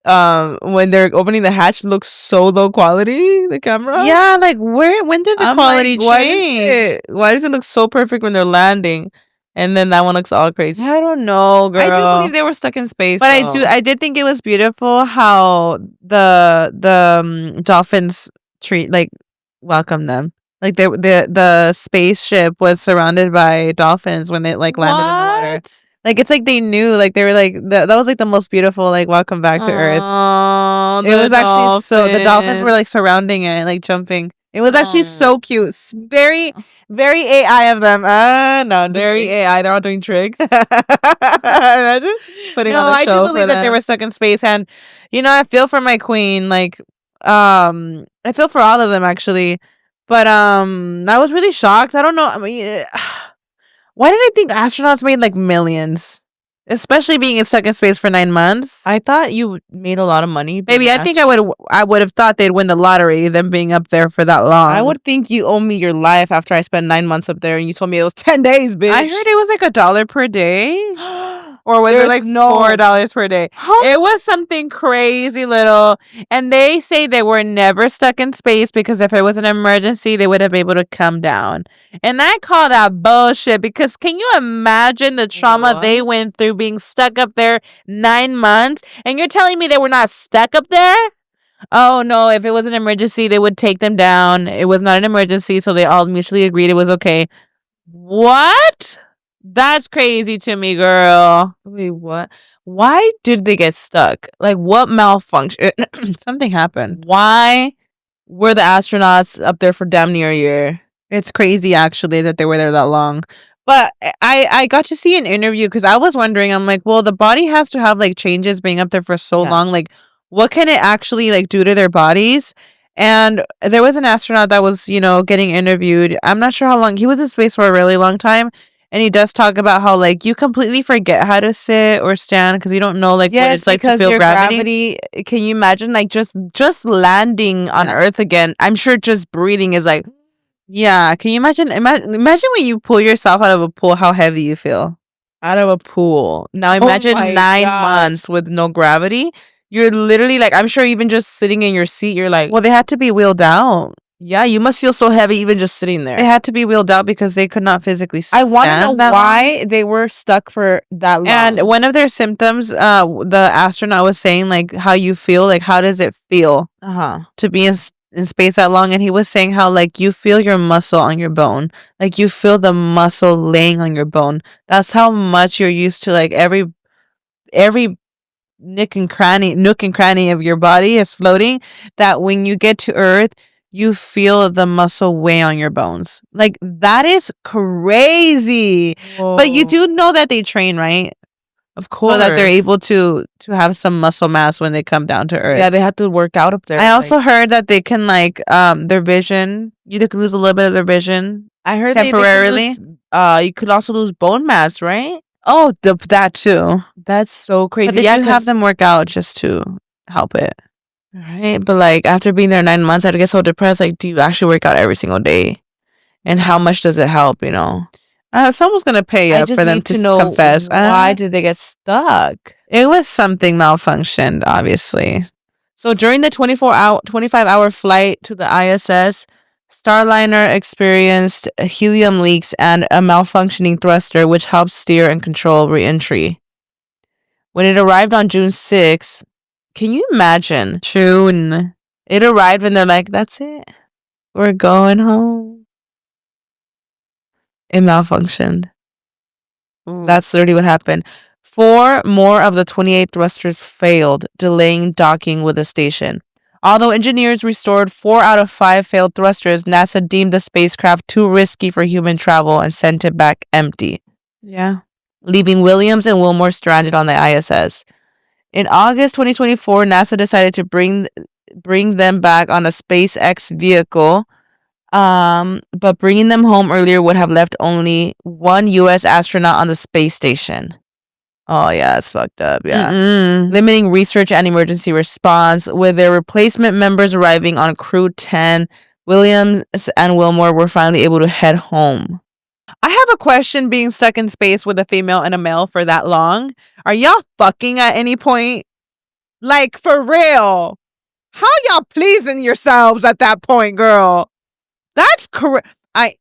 when they're opening the hatch, looks so low quality. The camera. Yeah, like when did the quality change? Why does it look so perfect when they're landing? And then that one looks all crazy. I don't know, girl. I do believe they were stuck in space. But I did think it was beautiful how the dolphins welcome them. Like the spaceship was surrounded by dolphins when it like landed in the water. Like it's like they knew, like they were like that was like the most beautiful like welcome back to Earth. It was actually so the dolphins were like surrounding it, like jumping. It was actually so cute. Very, very AI of them. No, very AI. They're all doing tricks. Imagine putting on the show. I do believe that they were stuck in space, and I feel for my queen. Like, I feel for all of them actually, but I was really shocked. I don't know. I mean, why did I think astronauts made like millions? Especially being stuck in space for 9 months. I thought you made a lot of money. Maybe I think I would have thought they'd win the lottery, them being up there for that long. I would think you owe me your life after I spent 9 months up there and you told me it was 10 days, bitch. I heard it was like $1 per day. Or was it like $4 per day? It was something crazy little. And they say they were never stuck in space because if it was an emergency, they would have been able to come down. And I call that bullshit because can you imagine the trauma they went through being stuck up there 9 months? And you're telling me they were not stuck up there? Oh, no. If it was an emergency, they would take them down. It was not an emergency, so they all mutually agreed it was okay. What? That's crazy to me, girl. Wait, what? Why did they get stuck? Like, what malfunction? Something happened. Why were the astronauts up there for damn near a year? It's crazy, actually, that they were there that long. But I got to see an interview because I was wondering, I'm like, well, the body has to have, like, changes being up there for so long. Like, what can it actually, like, do to their bodies? And there was an astronaut that was, getting interviewed. I'm not sure how long. He was in space for a really long time. And he does talk about how, like, you completely forget how to sit or stand because you don't know, like, what it's like to feel gravity. Can you imagine, like, just landing on Earth again? I'm sure just breathing is like, yeah. Can you imagine when you pull yourself out of a pool, how heavy you feel? Out of a pool. Now imagine 9 months with no gravity. You're literally, like, I'm sure even just sitting in your seat, you're like, well, they had to be wheeled out. Yeah, you must feel so heavy even just sitting there. They had to be wheeled out because they could not physically stand. I want to know why they were stuck for that long. And one of their symptoms, the astronaut was saying, like, how you feel, like, how does it feel to be in space that long? And he was saying how, like, you feel your muscle on your bone. Like, you feel the muscle laying on your bone. That's how much you're used to, like, every nook and cranny of your body is floating, that when you get to Earth, you feel the muscle weigh on your bones. Like, that is crazy. Whoa. But you do know that they train, right? Of course. So that they're able to have some muscle mass when they come down to Earth. Yeah, they have to work out up there. I also heard that they can, like, their vision, you could lose a little bit of their vision. I heard temporarily. You could also lose bone mass, right? Oh, that too. That's so crazy. But yeah, you have them work out just to help it. Right, but like after being there 9 months, I'd get so depressed. Like, do you actually work out every single day? And how much does it help? Someone's gonna pay up for them to confess. Why did they get stuck? It was something malfunctioned, obviously. So during the 25-hour flight to the ISS, Starliner experienced helium leaks and a malfunctioning thruster, which helped steer and control re-entry. When it arrived on June 6th. Can you imagine? June. It arrived and they're like, that's it. We're going home. It malfunctioned. Ooh. That's literally what happened. 4 more of the 28 thrusters failed, delaying docking with the station. Although engineers restored 4 out of 5 failed thrusters, NASA deemed the spacecraft too risky for human travel and sent it back empty. Yeah. Leaving Williams and Wilmore stranded on the ISS. In August 2024, NASA decided to bring them back on a SpaceX vehicle, but bringing them home earlier would have left only 1 U.S. astronaut on the space station. Oh, yeah, it's fucked up, yeah. Limiting research and emergency response. With their replacement members arriving on Crew 10, Williams and Wilmore were finally able to head home. I have a question being stuck in space with a female and a male for that long. Are y'all fucking at any point? Like, for real. How y'all pleasing yourselves at that point, girl? That's correct. I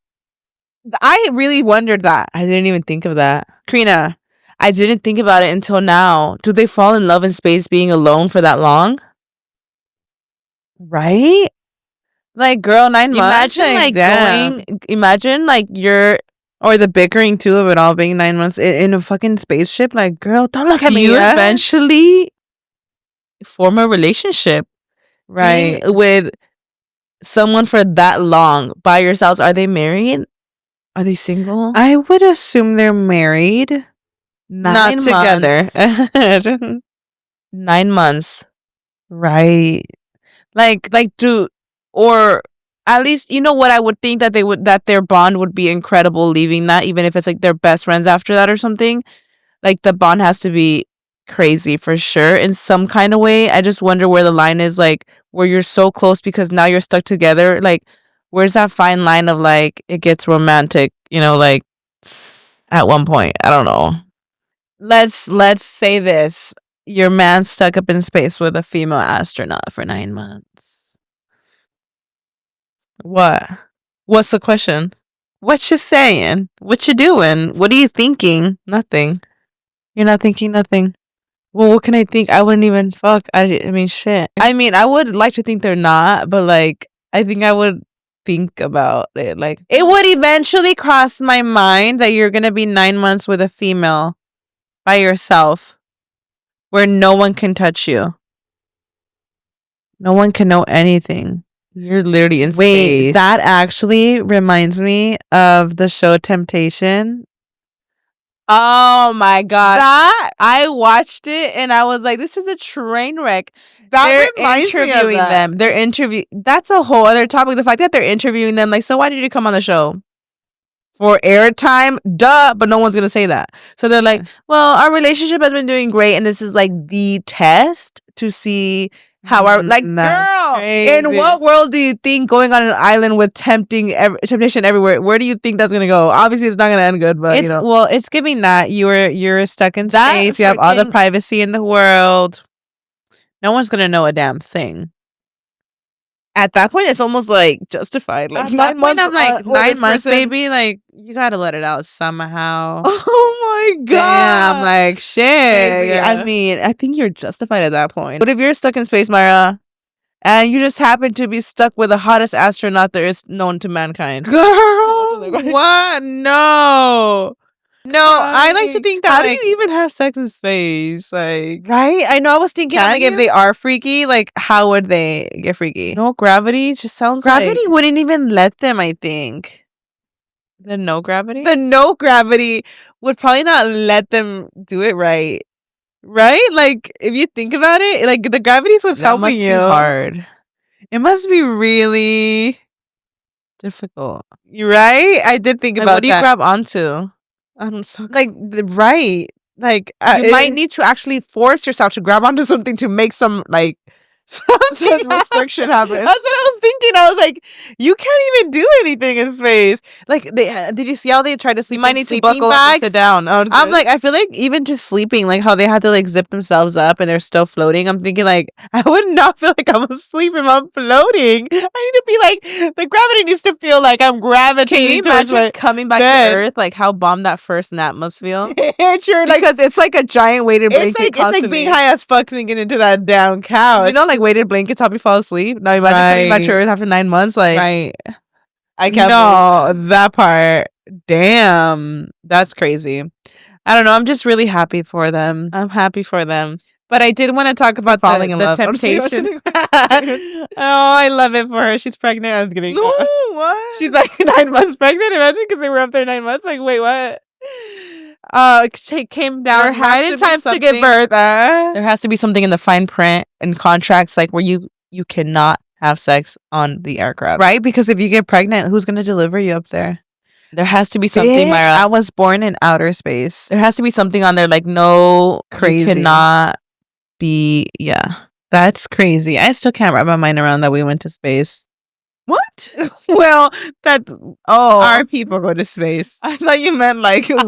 really wondered that. I didn't even think of that. Karina, I didn't think about it until now. Do they fall in love in space being alone for that long? Right? Like, girl, 9 months. Imagine you're... Or the bickering too of it all being 9 months in a fucking spaceship. Like, girl, don't look at me. You eventually form a relationship, right? With someone for that long by yourselves, are they married? Are they single? I would assume they're married. Not together. 9 months. Right. Like do, or at least, you know what, I would think that that their bond would be incredible leaving that, even if it's like they're best friends after that or something. Like the bond has to be crazy for sure in some kind of way. I just wonder where the line is, like where you're so close because now you're stuck together. Like where's that fine line of like it gets romantic, you know, like at one point. I don't know. Let's say this. Your man stuck up in space with a female astronaut for 9 months. What's the question? What you saying? What you doing? What are you thinking? Nothing. You're not thinking nothing. Well, what can I think? I wouldn't even fuck. I mean, shit. I mean, I would like to think they're not, but like, I think I would think about it. Like, it would eventually cross my mind that you're gonna be 9 months with a female by yourself, where no one can touch you. No one can know anything. You're literally in space. That actually reminds me of the show Temptation. Oh my god. That I watched it and I was like, this is a train wreck. They're interviewing them. They're interviewing. That's a whole other topic. The fact that they're interviewing them, like, so why did you come on the show? For airtime? Duh, but no one's gonna say that. So they're like, well, our relationship has been doing great, and this is like the test to see how our, like, girl, crazy. In what world do you think going on an island with temptation everywhere, where do you think that's gonna go? Obviously it's not gonna end good, but you know. Well, it's giving that you're stuck in space, you have all the privacy in the world, no one's gonna know a damn thing. At that point, it's almost like justified. Like 9 months, I'm like 9 months, baby. Like you gotta let it out somehow. Oh my god! Damn, like shit. Baby, I mean, I think you're justified at that point. But if you're stuck in space, Mayra, and you just happen to be stuck with the hottest astronaut there is known to mankind, girl, what? No, I like to think that. How do you even have sex in space? Like, right? I know. I was thinking, like, if they are freaky, like, how would they get freaky? No gravity. Just sounds. Gravity wouldn't even let them. I think the no gravity would probably not let them do it right. Right? Like, if you think about it, like the gravity is what's helping you. Hard. It must be really difficult. Right? I did think about that. What do you grab onto? I don't know. Like, right. Like, you might need to actually force yourself to grab onto something to make some, like, some restriction happen. That's what I was thinking. I was like, you can't even do anything in space. Like, did you see how they tried to sleep? You might need to buckle up and sit down. I'm like, I feel like even just sleeping, like how they had to like zip themselves up and they're still floating. I'm thinking like, I would not feel like I'm asleep if I'm floating. I need to be like, the gravity needs to feel like I'm gravitating. Can you imagine coming back to Earth? Like how bomb that first nap must feel. Sure, like, because it's like a giant weighted blanket. It's like being high as fuck sinking into that down couch. You know, like weighted blankets help you fall asleep. Now imagine coming back to Earth after 9 months. Like, right. I can't. No, that part. Damn, that's crazy. I don't know. I'm just really happy for them. I'm happy for them. But I did want to talk about falling in love. Temptation. Oh, I love it for her. She's pregnant. I was kidding. No, what? She's like 9 months pregnant. Imagine, because they were up there 9 months. Like, wait, what? She came down right in time to give birth. There has to be something in the fine print and contracts, like where you cannot have sex on the aircraft, right? Because if you get pregnant, who's gonna deliver you up there? There has to be something, Mayra. I was born in outer space. There has to be something on there, like no, crazy. You cannot be. Yeah, that's crazy. I still can't wrap my mind around that we went to space. What? Well, that our people go to space. I thought you meant like us.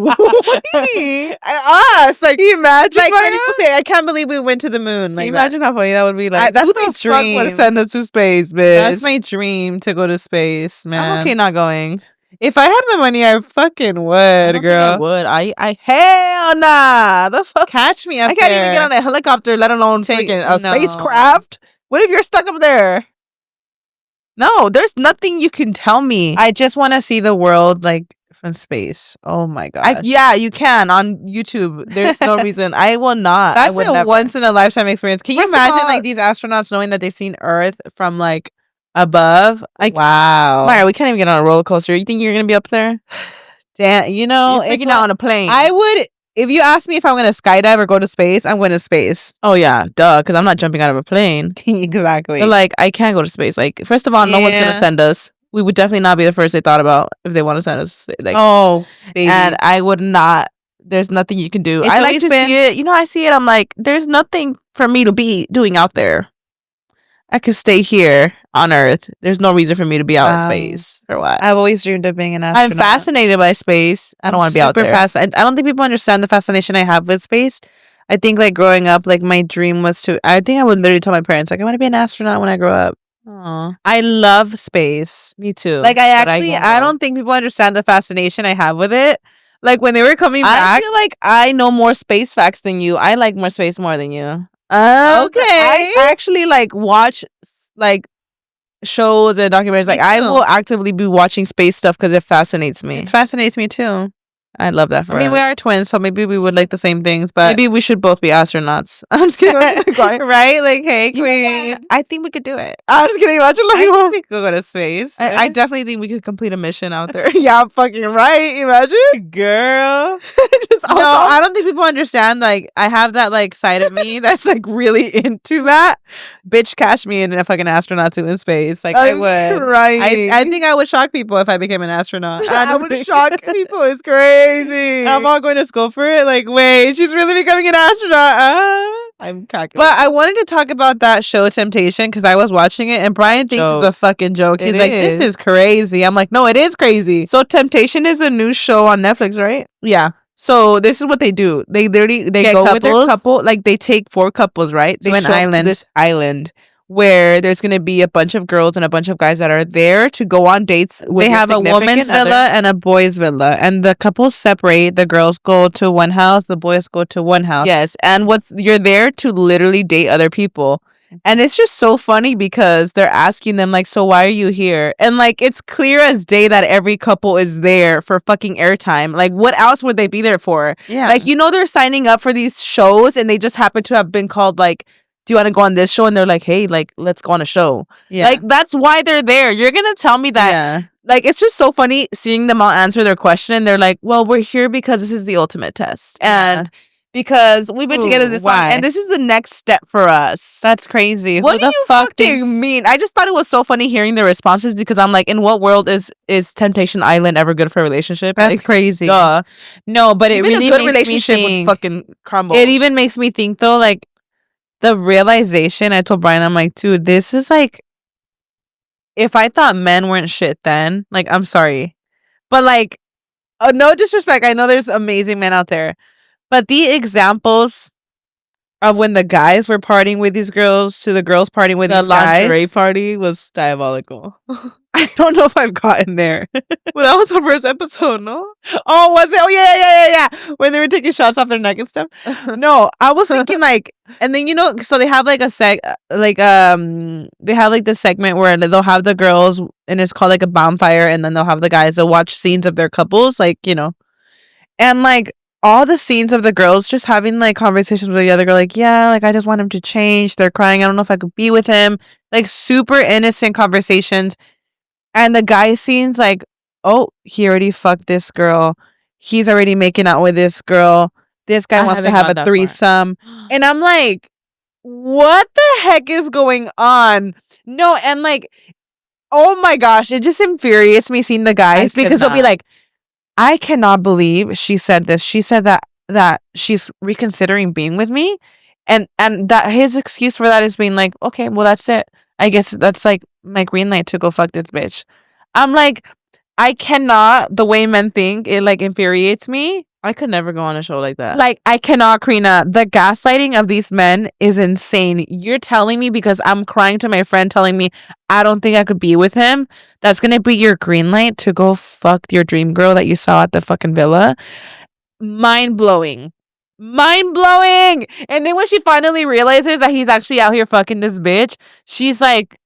Like, you imagine? Like when people say, "I can't believe we went to the moon." Like, can you imagine how funny that would be? Like, that's my dream. Would send us to space, bitch. That's my dream, to go to space, man. I'm okay not going. If I had the money, I fucking would, girl. I would. I hell nah. The fuck? Catch me up I can't even get on a helicopter, let alone freaking a spacecraft. What if you're stuck up there? No, there's nothing you can tell me. I just want to see the world, like, from space. Oh my gosh. Yeah, you can on YouTube. There's no reason. I will not. That's a once in a lifetime experience. Can you imagine like these astronauts knowing that they've seen Earth from like above. Wow. Mayra, we can't even get on a roller coaster. You think you're gonna be up there? Damn, you're freaking out on a plane. I would, if you ask me if I'm gonna skydive or go to space, I'm going to space. Oh yeah, duh, because I'm not jumping out of a plane. Exactly. But like, I can't go to space. Like, first of all, no one's gonna send us. We would definitely not be the first they thought about if they want to send us. Like, baby. And I would not. There's nothing you can do. I like to see it. I see it. I'm like, there's nothing for me to be doing out there. I could stay here on Earth. There's no reason for me to be out in space or what. I've always dreamed of being an astronaut. I'm fascinated by space. I don't want to be out there. I don't think people understand the fascination I have with space. I think like growing up, like my dream was to. I think I would literally tell my parents like I want to be an astronaut when I grow up. Aww. I love space. Me too. Like I don't think people understand the fascination I have with it. Like when they were coming back, I feel like I know more space facts than you. I like more space more than you. Okay. I actually like watch like shows and documentaries. Like I will actively be watching space stuff because it fascinates me. It fascinates me too. I love that. I mean, we are twins, so maybe we would like the same things, but maybe we should both be astronauts. I'm just kidding. Right? Like, hey, queen. I think we could do it. I'm just kidding. Imagine like we could go to space. I definitely think we could complete a mission out there. Yeah, I'm fucking right. Imagine, girl. No, I don't think people understand. Like, I have that like side of me that's like really into that. Bitch, cash me in a fucking astronaut too in space. Like, I would. Right. I think I would shock people if I became an astronaut. I would shock people. It's crazy. I'm all going to school for it. Like, wait, she's really becoming an astronaut. I'm calculating. But I wanted to talk about that show Temptation because I was watching it and Brian thinks it's a fucking joke. He's like, this is crazy. I'm like, no, it is crazy. So Temptation is a new show on Netflix, right? Yeah. So this is what they do. They literally go couples with their couple. Like they take 4 couples, right? They to an island. This island where there's going to be a bunch of girls and a bunch of guys that are there to go on dates with They have a woman's villa and a boy's villa, and the couples separate. The girls go to one house, the boys go to one house. Yes, and you're there to literally date other people. And it's just so funny because they're asking them like, so why are you here? And like, it's clear as day that every couple is there for fucking airtime. Like, what else would they be there for? Yeah. Like, they're signing up for these shows and they just happen to have been called like, do you want to go on this show? And they're like, hey, like, let's go on a show. Yeah. Like, that's why they're there. You're going to tell me that. Yeah. Like, it's just so funny seeing them all answer their question. And they're like, well, we're here because this is the ultimate test. And because we've been together this long. And this is the next step for us. That's crazy. What do you fucking mean? I just thought it was so funny hearing their responses because I'm like, in what world is Temptation Island ever good for a relationship? That's like, crazy. Duh. No, but it even really a good makes relationship me think, would fucking crumble. It even makes me think though, like, the realization, I told Brian, I'm like, dude, this is like, if I thought men weren't shit then, like, I'm sorry. But like, no disrespect, I know there's amazing men out there. But the examples of when the guys were partying with these girls to the girls partying with these guys. The lingerie party was diabolical. I don't know if I've gotten there. Well, that was the first episode, no? Oh, was it? Oh, yeah. When they were taking shots off their neck and stuff. No, I was thinking like, and then, so they have like a they have like this segment where they'll have the girls and it's called like a bonfire, and then they'll have the guys that watch scenes of their couples, like, and like, all the scenes of the girls just having like conversations with the other girl, like, yeah, like I just want him to change. They're crying. I don't know if I could be with him. Like super innocent conversations. And the guy scenes like, oh, he already fucked this girl. He's already making out with this girl. This guy wants to have a threesome. And I'm like, what the heck is going on? No, and like, oh my gosh, it just infuriates me seeing the guys because they'll be like, I cannot believe she said this. She said that she's reconsidering being with me. And that his excuse for that is being like, okay, well, that's it. I guess that's like my green light to go fuck this bitch. I'm like, I cannot, the way men think, it like infuriates me. I could never go on a show like that. Like, I cannot, Karina. The gaslighting of these men is insane. You're telling me because I'm crying to my friend telling me I don't think I could be with him. That's going to be your green light to go fuck your dream girl that you saw at the fucking villa. Mind blowing. Mind blowing. And then when she finally realizes that he's actually out here fucking this bitch, she's like,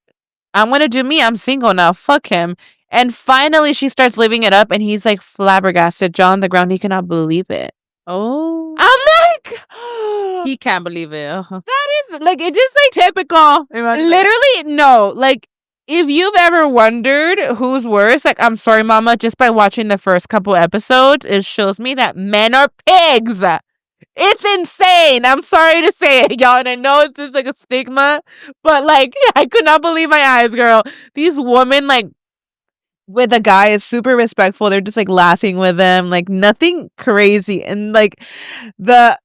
I'm going to do me. I'm single now. Fuck him. And finally, she starts living it up, and he's like flabbergasted, jaw on the ground. He cannot believe it. Oh, I'm like, he can't believe it. That is like, it just like typical. Literally, no. Like, if you've ever wondered who's worse, like, I'm sorry, mama, just by watching the first couple episodes, it shows me that men are pigs. It's insane. I'm sorry to say it, y'all. And I know it's just like a stigma, but like, I could not believe my eyes, girl. These women, like, with a guy is super respectful. They're just like laughing with them, like nothing crazy. And like the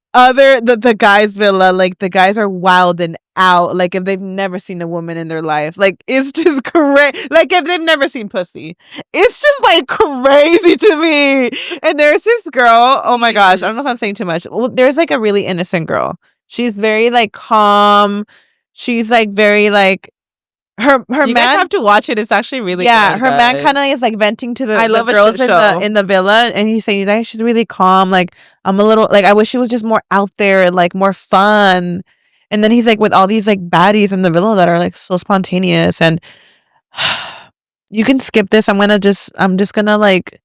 guys' villa, like the guys are wild and out. Like if they've never seen a woman in their life, like it's just crazy. Like if they've never seen pussy, it's just like crazy to me. And there's this girl. Oh my gosh, I don't know if I'm saying too much. Well, there's like a really innocent girl. She's very like calm. She's like very like. Her you man guys have to watch it. It's actually really good, her man kind of is like venting to the girls in the villa, and he's saying that she's really calm. Like I'm a little like I wish she was just more out there and like more fun. And then he's like with all these like baddies in the villa that are like so spontaneous. And you can skip this. I'm just gonna like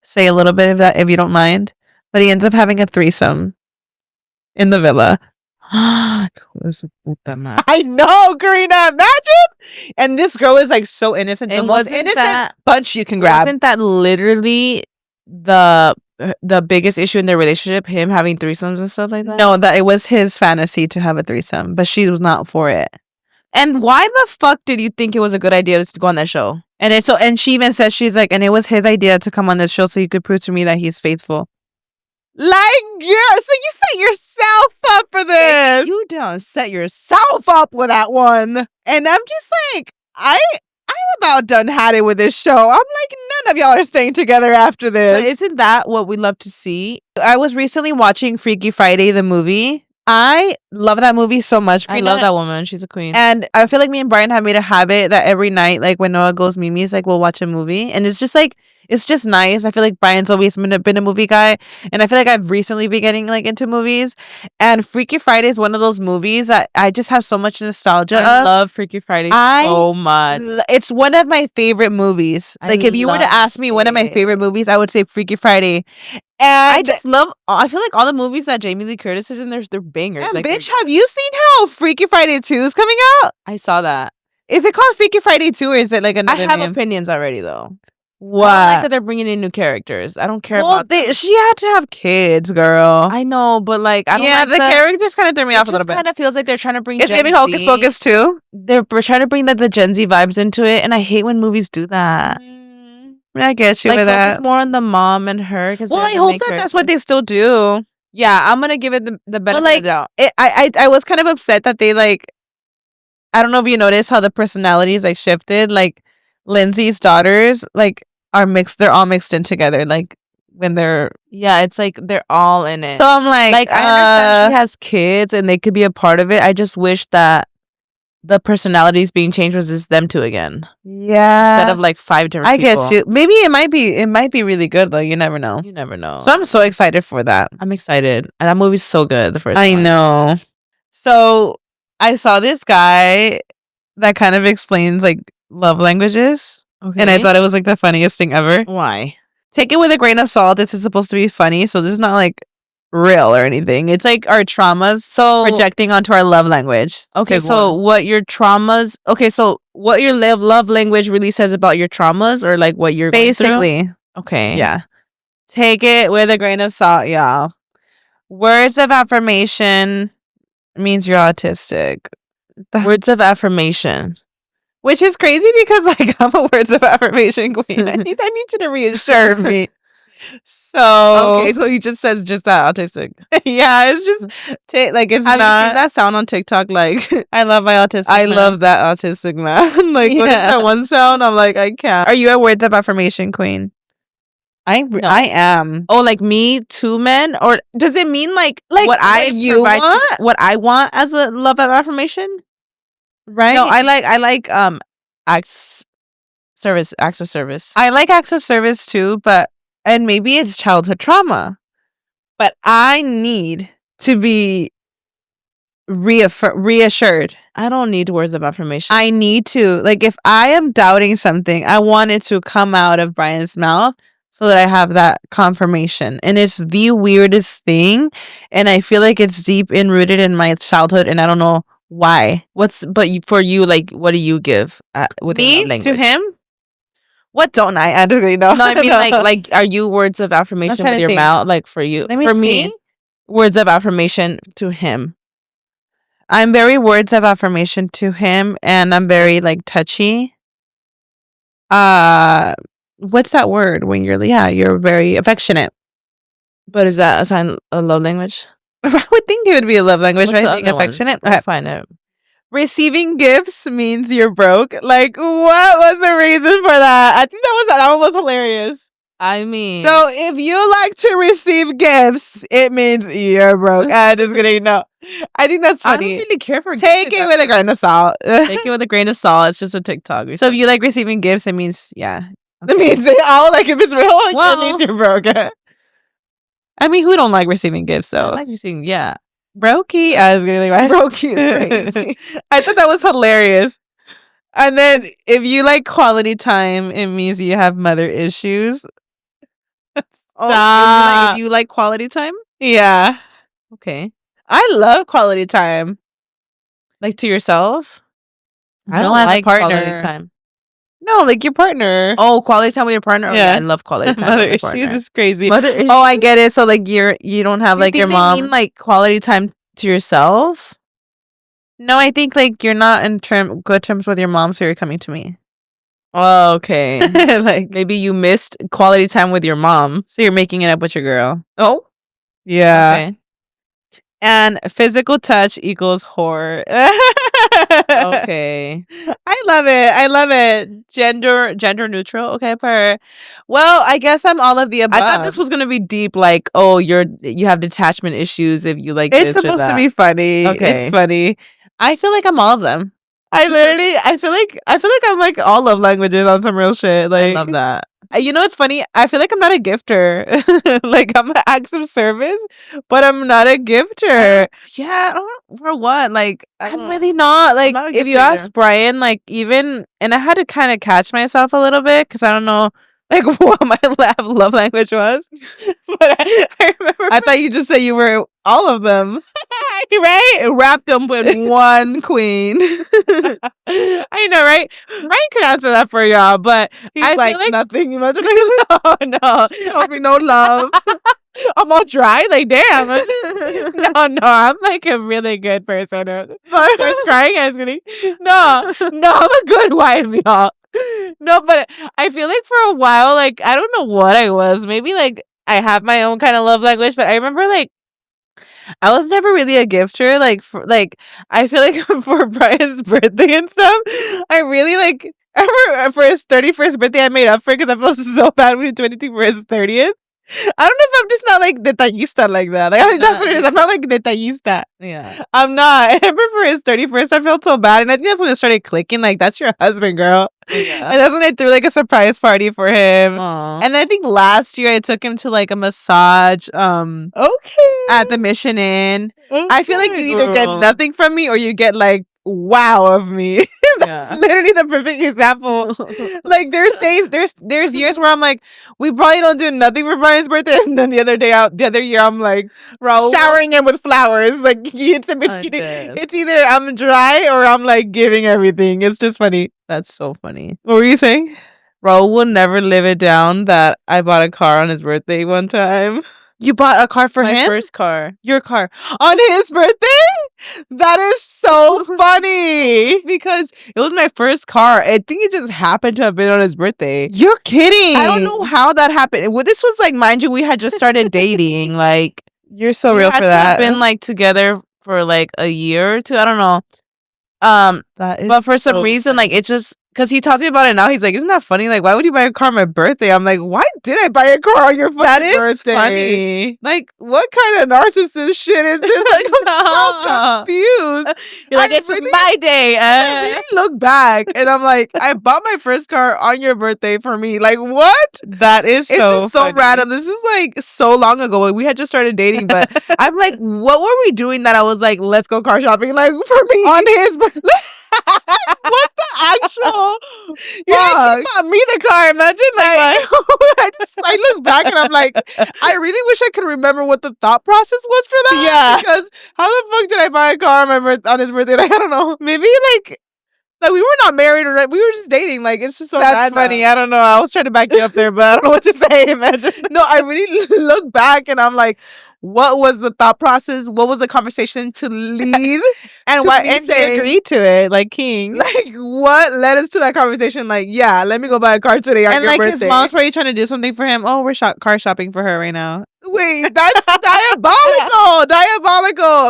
say a little bit of that if you don't mind. But he ends up having a threesome in the villa. I know, Karina, imagine. And this girl is like so innocent. The most innocent bunch you can grab. Wasn't that literally the biggest issue in their relationship, him having threesomes and stuff like that? No, that it was his fantasy to have a threesome, but she was not for it. And why the fuck did you think it was a good idea to go on that show? And she even said, she's like, and it was his idea to come on this show so he could prove to me that he's faithful. Like, yeah, so you set yourself up for this. You don't set yourself up with that one. And I'm just like, I about done had it with this show. I'm like, none of y'all are staying together after this. But isn't that what we love to see? I was recently watching Freaky Friday, the movie. I love that movie so much. I love that woman. She's a queen. And I feel like me and Brian have made a habit that every night, like when Noah goes Mimi's, like we'll watch a movie. And it's just like, it's just nice. I feel like Brian's always been a movie guy. And I feel like I've recently been getting like into movies. And Freaky Friday is one of those movies that I just have so much nostalgia I love Freaky Friday so much. It's one of my favorite movies. Like if you were to ask me one of my favorite movies, I would say Freaky Friday. And I just love. I feel like all the movies that Jamie Lee Curtis is in, they're bangers. And like, bitch, have you seen how Freaky Friday 2 is coming out? I saw that. Is it called Freaky Friday 2 or is it like another? I have opinions already though. What? I don't like that they're bringing in new characters. I don't care about. She had to have kids, girl. I know, but like, I don't. Yeah, like the characters kind of threw me off a little bit. It kind of feels like they're trying to bring. It's giving Hocus Pocus too. We're trying to bring the Gen Z vibes into it, and I hate when movies do that. I get you like, with that. More on the mom and her. Well, I hope that that's what they still do. Yeah, I'm gonna give it the benefit of the doubt. I was kind of upset that they like. I don't know if you noticed how the personalities like shifted. Like Lindsay's daughters like are mixed. They're all mixed in together. Like when they're it's like they're all in it. So I'm like I understand she has kids and they could be a part of it. I just wish that the personalities being changed was just them two again. Yeah. Instead of like 5 different people. I get you. Maybe it might be really good though. You never know. So I'm so excited for that. I'm excited. And that movie's so good, the first one. I know. So I saw this guy that kind of explains like love languages. Okay. And I thought it was like the funniest thing ever. Why? Take it with a grain of salt. This is supposed to be funny. So this is not like real or anything. It's like our traumas projecting onto our love language. Okay, so what your traumas so what your love language really says about your traumas or like what you're basically okay. Yeah. Take it with a grain of salt, y'all. Words of affirmation means you're autistic. Words of affirmation. Which is crazy because like I'm a words of affirmation queen. I need you to reassure me. So okay, so he just says just that autistic. Yeah, it's just like it's Have not. You seen that sound on TikTok? Like I love my autistic. I love that autistic man. Like what is that one sound? I'm like I can't. Are you a words of affirmation queen? I am. Oh, like me too, men? Or does it mean like what I want? What I want as a love of affirmation? Right? No, I like acts of service. I like acts of service too, but. And maybe it's childhood trauma, but I need to be reassured. I don't need words of affirmation. I need to. Like, if I am doubting something, I want it to come out of Brian's mouth so that I have that confirmation. And it's the weirdest thing. And I feel like it's deep and rooted in my childhood. And I don't know Why? For you, like, what do you give with me love language? To him? What don't I? I don't really know. No, I mean, like, are you words of affirmation with your mouth? Like, for you? For me, words of affirmation to him. I'm very words of affirmation to him, and I'm very, like, touchy. What's that word when you're very affectionate? But is that a love language? I would think it would be a love language, right? Being affectionate. Okay. Find it. Receiving gifts means you're broke. Like, what was the reason for that? I think that one was hilarious. I mean, so if you like to receive gifts, it means you're broke. I just kidding. No, I think that's funny. I don't really care for Take it with a grain of salt. Take it with a grain of salt. It's just a TikTok. So if you like receiving gifts, it means Okay. It means like if it's real, it means you're broke. I mean, who don't like receiving gifts though? I like receiving, Brokey. I was gonna like, brokey is crazy. I thought that was hilarious. And then if you like quality time, it means you have mother issues. If you like quality time? Yeah. Okay. I love quality time. Like to yourself? I don't like quality time. No, like your partner. Oh, quality time with your partner? Yeah. I love quality time mother with your partner. issues is crazy. Mother issues? Oh, I get it. So like you don't have like your mom. Mean like quality time to yourself? No, I think like you're not in good terms with your mom, so you're coming to me. Oh, okay. Like maybe you missed quality time with your mom, so you're making it up with your girl. Oh, yeah. Okay. And physical touch equals whore. Okay. I love it. Gender neutral. Okay, well, I guess I'm all of the above. I thought this was gonna be deep, like, oh, you have detachment issues if you like it's this supposed to be funny. Okay. It's funny. I feel like I'm all of them. I feel like I'm like all love languages on some real shit. Like, I love that. You know what's funny? I feel like I'm not a gifter. Like I'm an acts of service, but I'm not a gifter. Yeah, for what? Like I'm really not. Like if you ask Brian, like even, and I had to kind of catch myself a little bit because I don't know like what my love language was. But I remember I thought you just said you were all of them. Right? Wrapped them with one queen. I know, right? Ryan could answer that for y'all, but he's like nothing emotionally. No. Told me no love. I'm all dry, like damn. No, I'm like a really good person. Starts crying, I was kidding. No, I'm a good wife, y'all. No, but I feel like for a while, like I don't know what I was. Maybe like I have my own kind of love language, but I remember like I was never really a gifter. I feel like for Brian's birthday and stuff, I really like. I remember for his 31st birthday, I made up for it because I felt so bad when he turned 22 for his 30th. I don't know if I'm just not like detallista like that. Like that's what it is. I'm not like detallista. Yeah, I'm not. I remember for his 31st, I felt so bad, and I think that's when it started clicking. Like that's your husband, girl. Yeah. And that's when I threw like a surprise party for him. Aww. And I think last year I took him to like a massage. At the Mission Inn. Okay. I feel like you either get nothing from me or you get like wow of me. That's literally the perfect example. Like there's days, there's years where I'm like, we probably don't do nothing for Brian's birthday, and then the other year I'm like showering him with flowers. Like it's either I'm dry or I'm like giving everything. It's just funny. That's so funny. What were you saying? Raul will never live it down that I bought a car on his birthday one time. You bought a car for him? My first car. Your car. On his birthday? That is so funny. Because it was my first car. I think it just happened to have been on his birthday. You're kidding. I don't know how that happened. Well, this was like, mind you, we had just started dating. Like, you're so real for that. We've been like together for like a year or two. I don't know. But for some reason, like it just, because he tells me about it now, he's like, isn't that funny? Like, why would you buy a car on my birthday? I'm like, why did I buy a car on your birthday? Funny. Like, what kind of narcissist shit is this? Like, I'm so confused. You're like, it's my day. I really look back and I'm like, I bought my first car on your birthday for me. Like, what? That is it's just so random. This is like so long ago. We had just started dating, but I'm like, what were we doing that I was like, let's go car shopping? Like, for me. On his birthday. What the actual? You actually bought me the car. Imagine, like, I look back and I'm like, I really wish I could remember what the thought process was for that. Yeah. Because how the fuck did I buy a car on his birthday? Like, I don't know. Maybe like we were not married or we were just dating. Like, it's just so that's random. funny. I don't know. I was trying to back you up there, but I don't know what to say. Imagine. No, I really look back and I'm like, what was the thought process? What was the conversation to lead? And why? And you agreed to it, like king. Like, what led us to that conversation? Like, yeah, let me go buy a car today on and your like birthday. his mom's probably trying to do something for him. Oh, we're car shopping for her right now. Wait, that's diabolical.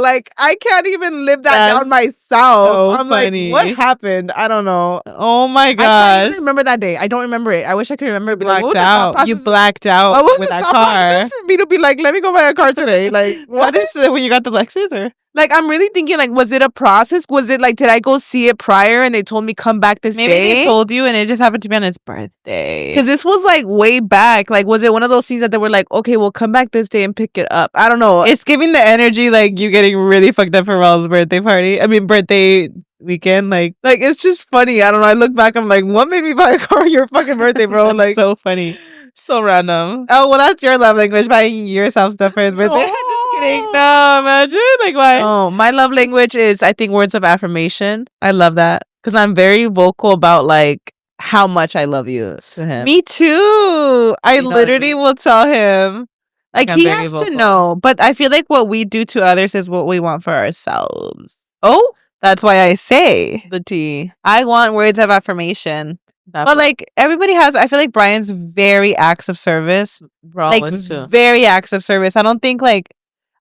Like, I can't even live that down myself. So I'm funny. like, what happened? I don't know. Oh my god, I can't even remember that day. I don't remember it. I wish I could remember. Blacked out. You blacked out. What was with the that thought car process for me to be like, let me go buy a car today? Like, what is it when you got the Lexus or? Like, I'm really thinking, like, was it a process? Was it like, did I go see it prior and they told me come back this day? Maybe they told you and it just happened to be on his birthday. Because this was like way back. Like, was it one of those scenes that they were like, okay, we'll come back this day and pick it up? I don't know. It's giving the energy like you getting really fucked up for Raul's birthday party. I mean, birthday weekend. Like it's just funny. I don't know. I look back, I'm like, what made me buy a car on your fucking birthday, bro? Like, so funny. So random. Oh, well, that's your love language, buying yourself stuff for his birthday. Just kidding. No, imagine. Like, why? Oh, my love language is, I think, words of affirmation. I love that. Because I'm very vocal about, like, how much I love you to him. Me too. I literally will tell him. Like, he has to know. But I feel like what we do to others is what we want for ourselves. Oh, that's why I say the T. I want words of affirmation. But like everybody has, I feel like Brian's very acts of service. Like very acts of service. I don't think like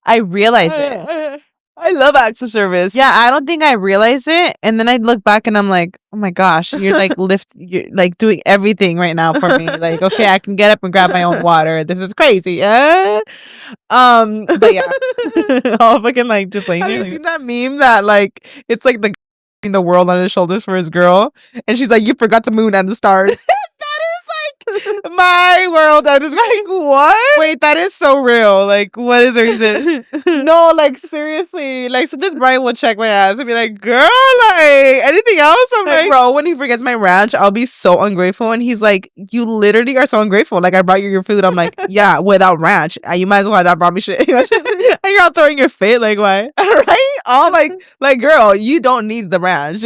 I realize it. I love acts of service. Yeah, I don't think I realize it. And then I look back and I'm like, oh my gosh, you're like you're like doing everything right now for me. Like, okay, I can get up and grab my own water. This is crazy. But yeah. All fucking like just like have you seen that meme that like it's like the world on his shoulders for his girl, and she's like, you forgot the moon and the stars. That is like my world. I'm just like, what? Wait, that is so real. Like, what is the reason? No, like seriously, like so this Brian will check my ass and be like, girl, like anything else? I'm like, bro, when he forgets my ranch, I'll be so ungrateful, and he's like, you literally are so ungrateful. Like, I brought you your food. I'm like, yeah, without ranch, you might as well have not brought me shit. And you're all throwing your fit, like, why? Right? All like, girl, you don't need the ranch.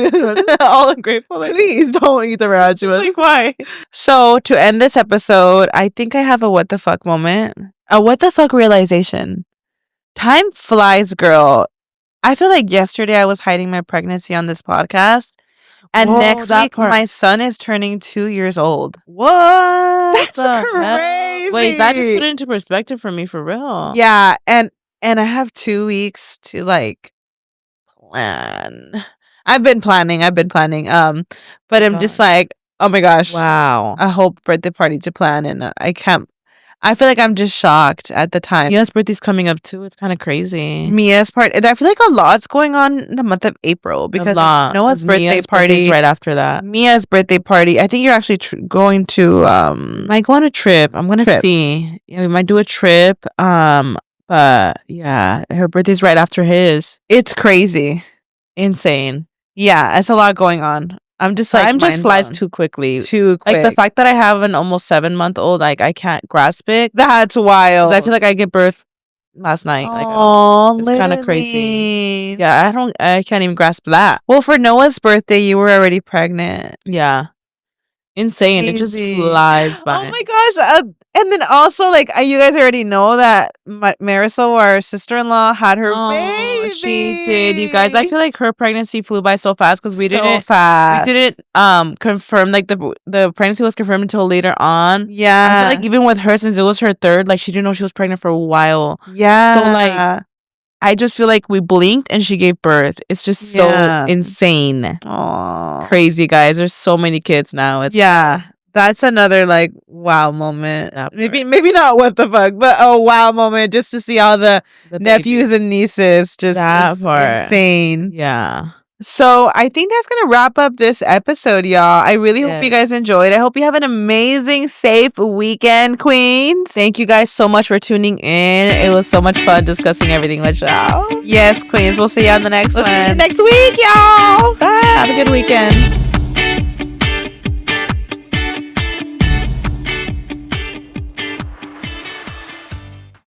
All ungrateful. Like, please don't eat the ranch. Like, why? So to end this episode, I think I have a what the fuck moment. A what the fuck realization. Time flies, girl. I feel like yesterday I was hiding my pregnancy on this podcast. And next week, my son is turning 2 years old. What? That's crazy. Wait, that just put it into perspective for me, for real. Yeah, and I have 2 weeks to like plan. I've been planning. But I'm just like, oh my gosh. Wow. A whole birthday party to plan, and I can't. I feel like I'm just shocked at the time. Mia's birthday's coming up too. It's kind of crazy. Mia's part. I feel like a lot's going on in the month of April because Noah's birthday party right after that. Mia's birthday party. I think you're actually going to. Might go on a trip. I'm gonna see. Yeah, we might do a trip. But yeah, her birthday's right after his. It's crazy, insane. Yeah, it's a lot going on. I'm just like, time just flies too quickly. Too quick. Like the fact that I have an almost 7-month-old, like I can't grasp it. That's wild. I feel like I gave birth last night. Oh, it's kind of crazy. Yeah, I can't even grasp that. Well, for Noah's birthday, you were already pregnant. Yeah. Insane. Easy. It just flies by. Oh my gosh. And then also, like, you guys already know that Marisol, our sister-in-law, had her baby. She did, you guys. I feel like her pregnancy flew by so fast because we didn't confirm, like, the pregnancy was confirmed until later on. Yeah. I feel like even with her, since it was her third, like, she didn't know she was pregnant for a while. Yeah. So, like, I just feel like we blinked and she gave birth. It's just so insane. Aww. Crazy, guys. There's so many kids now. It's that's another like wow moment. Maybe not what the fuck, but a wow moment just to see all the nephews and nieces. Just that part. Insane. Yeah. So I think that's gonna wrap up this episode, y'all. I really hope you guys enjoyed. I hope you have an amazing, safe weekend, queens. Thank you guys so much for tuning in. It was so much fun discussing everything with y'all. Yes, queens. We'll see you on the next one. See you next week, y'all. Bye. Have a good weekend.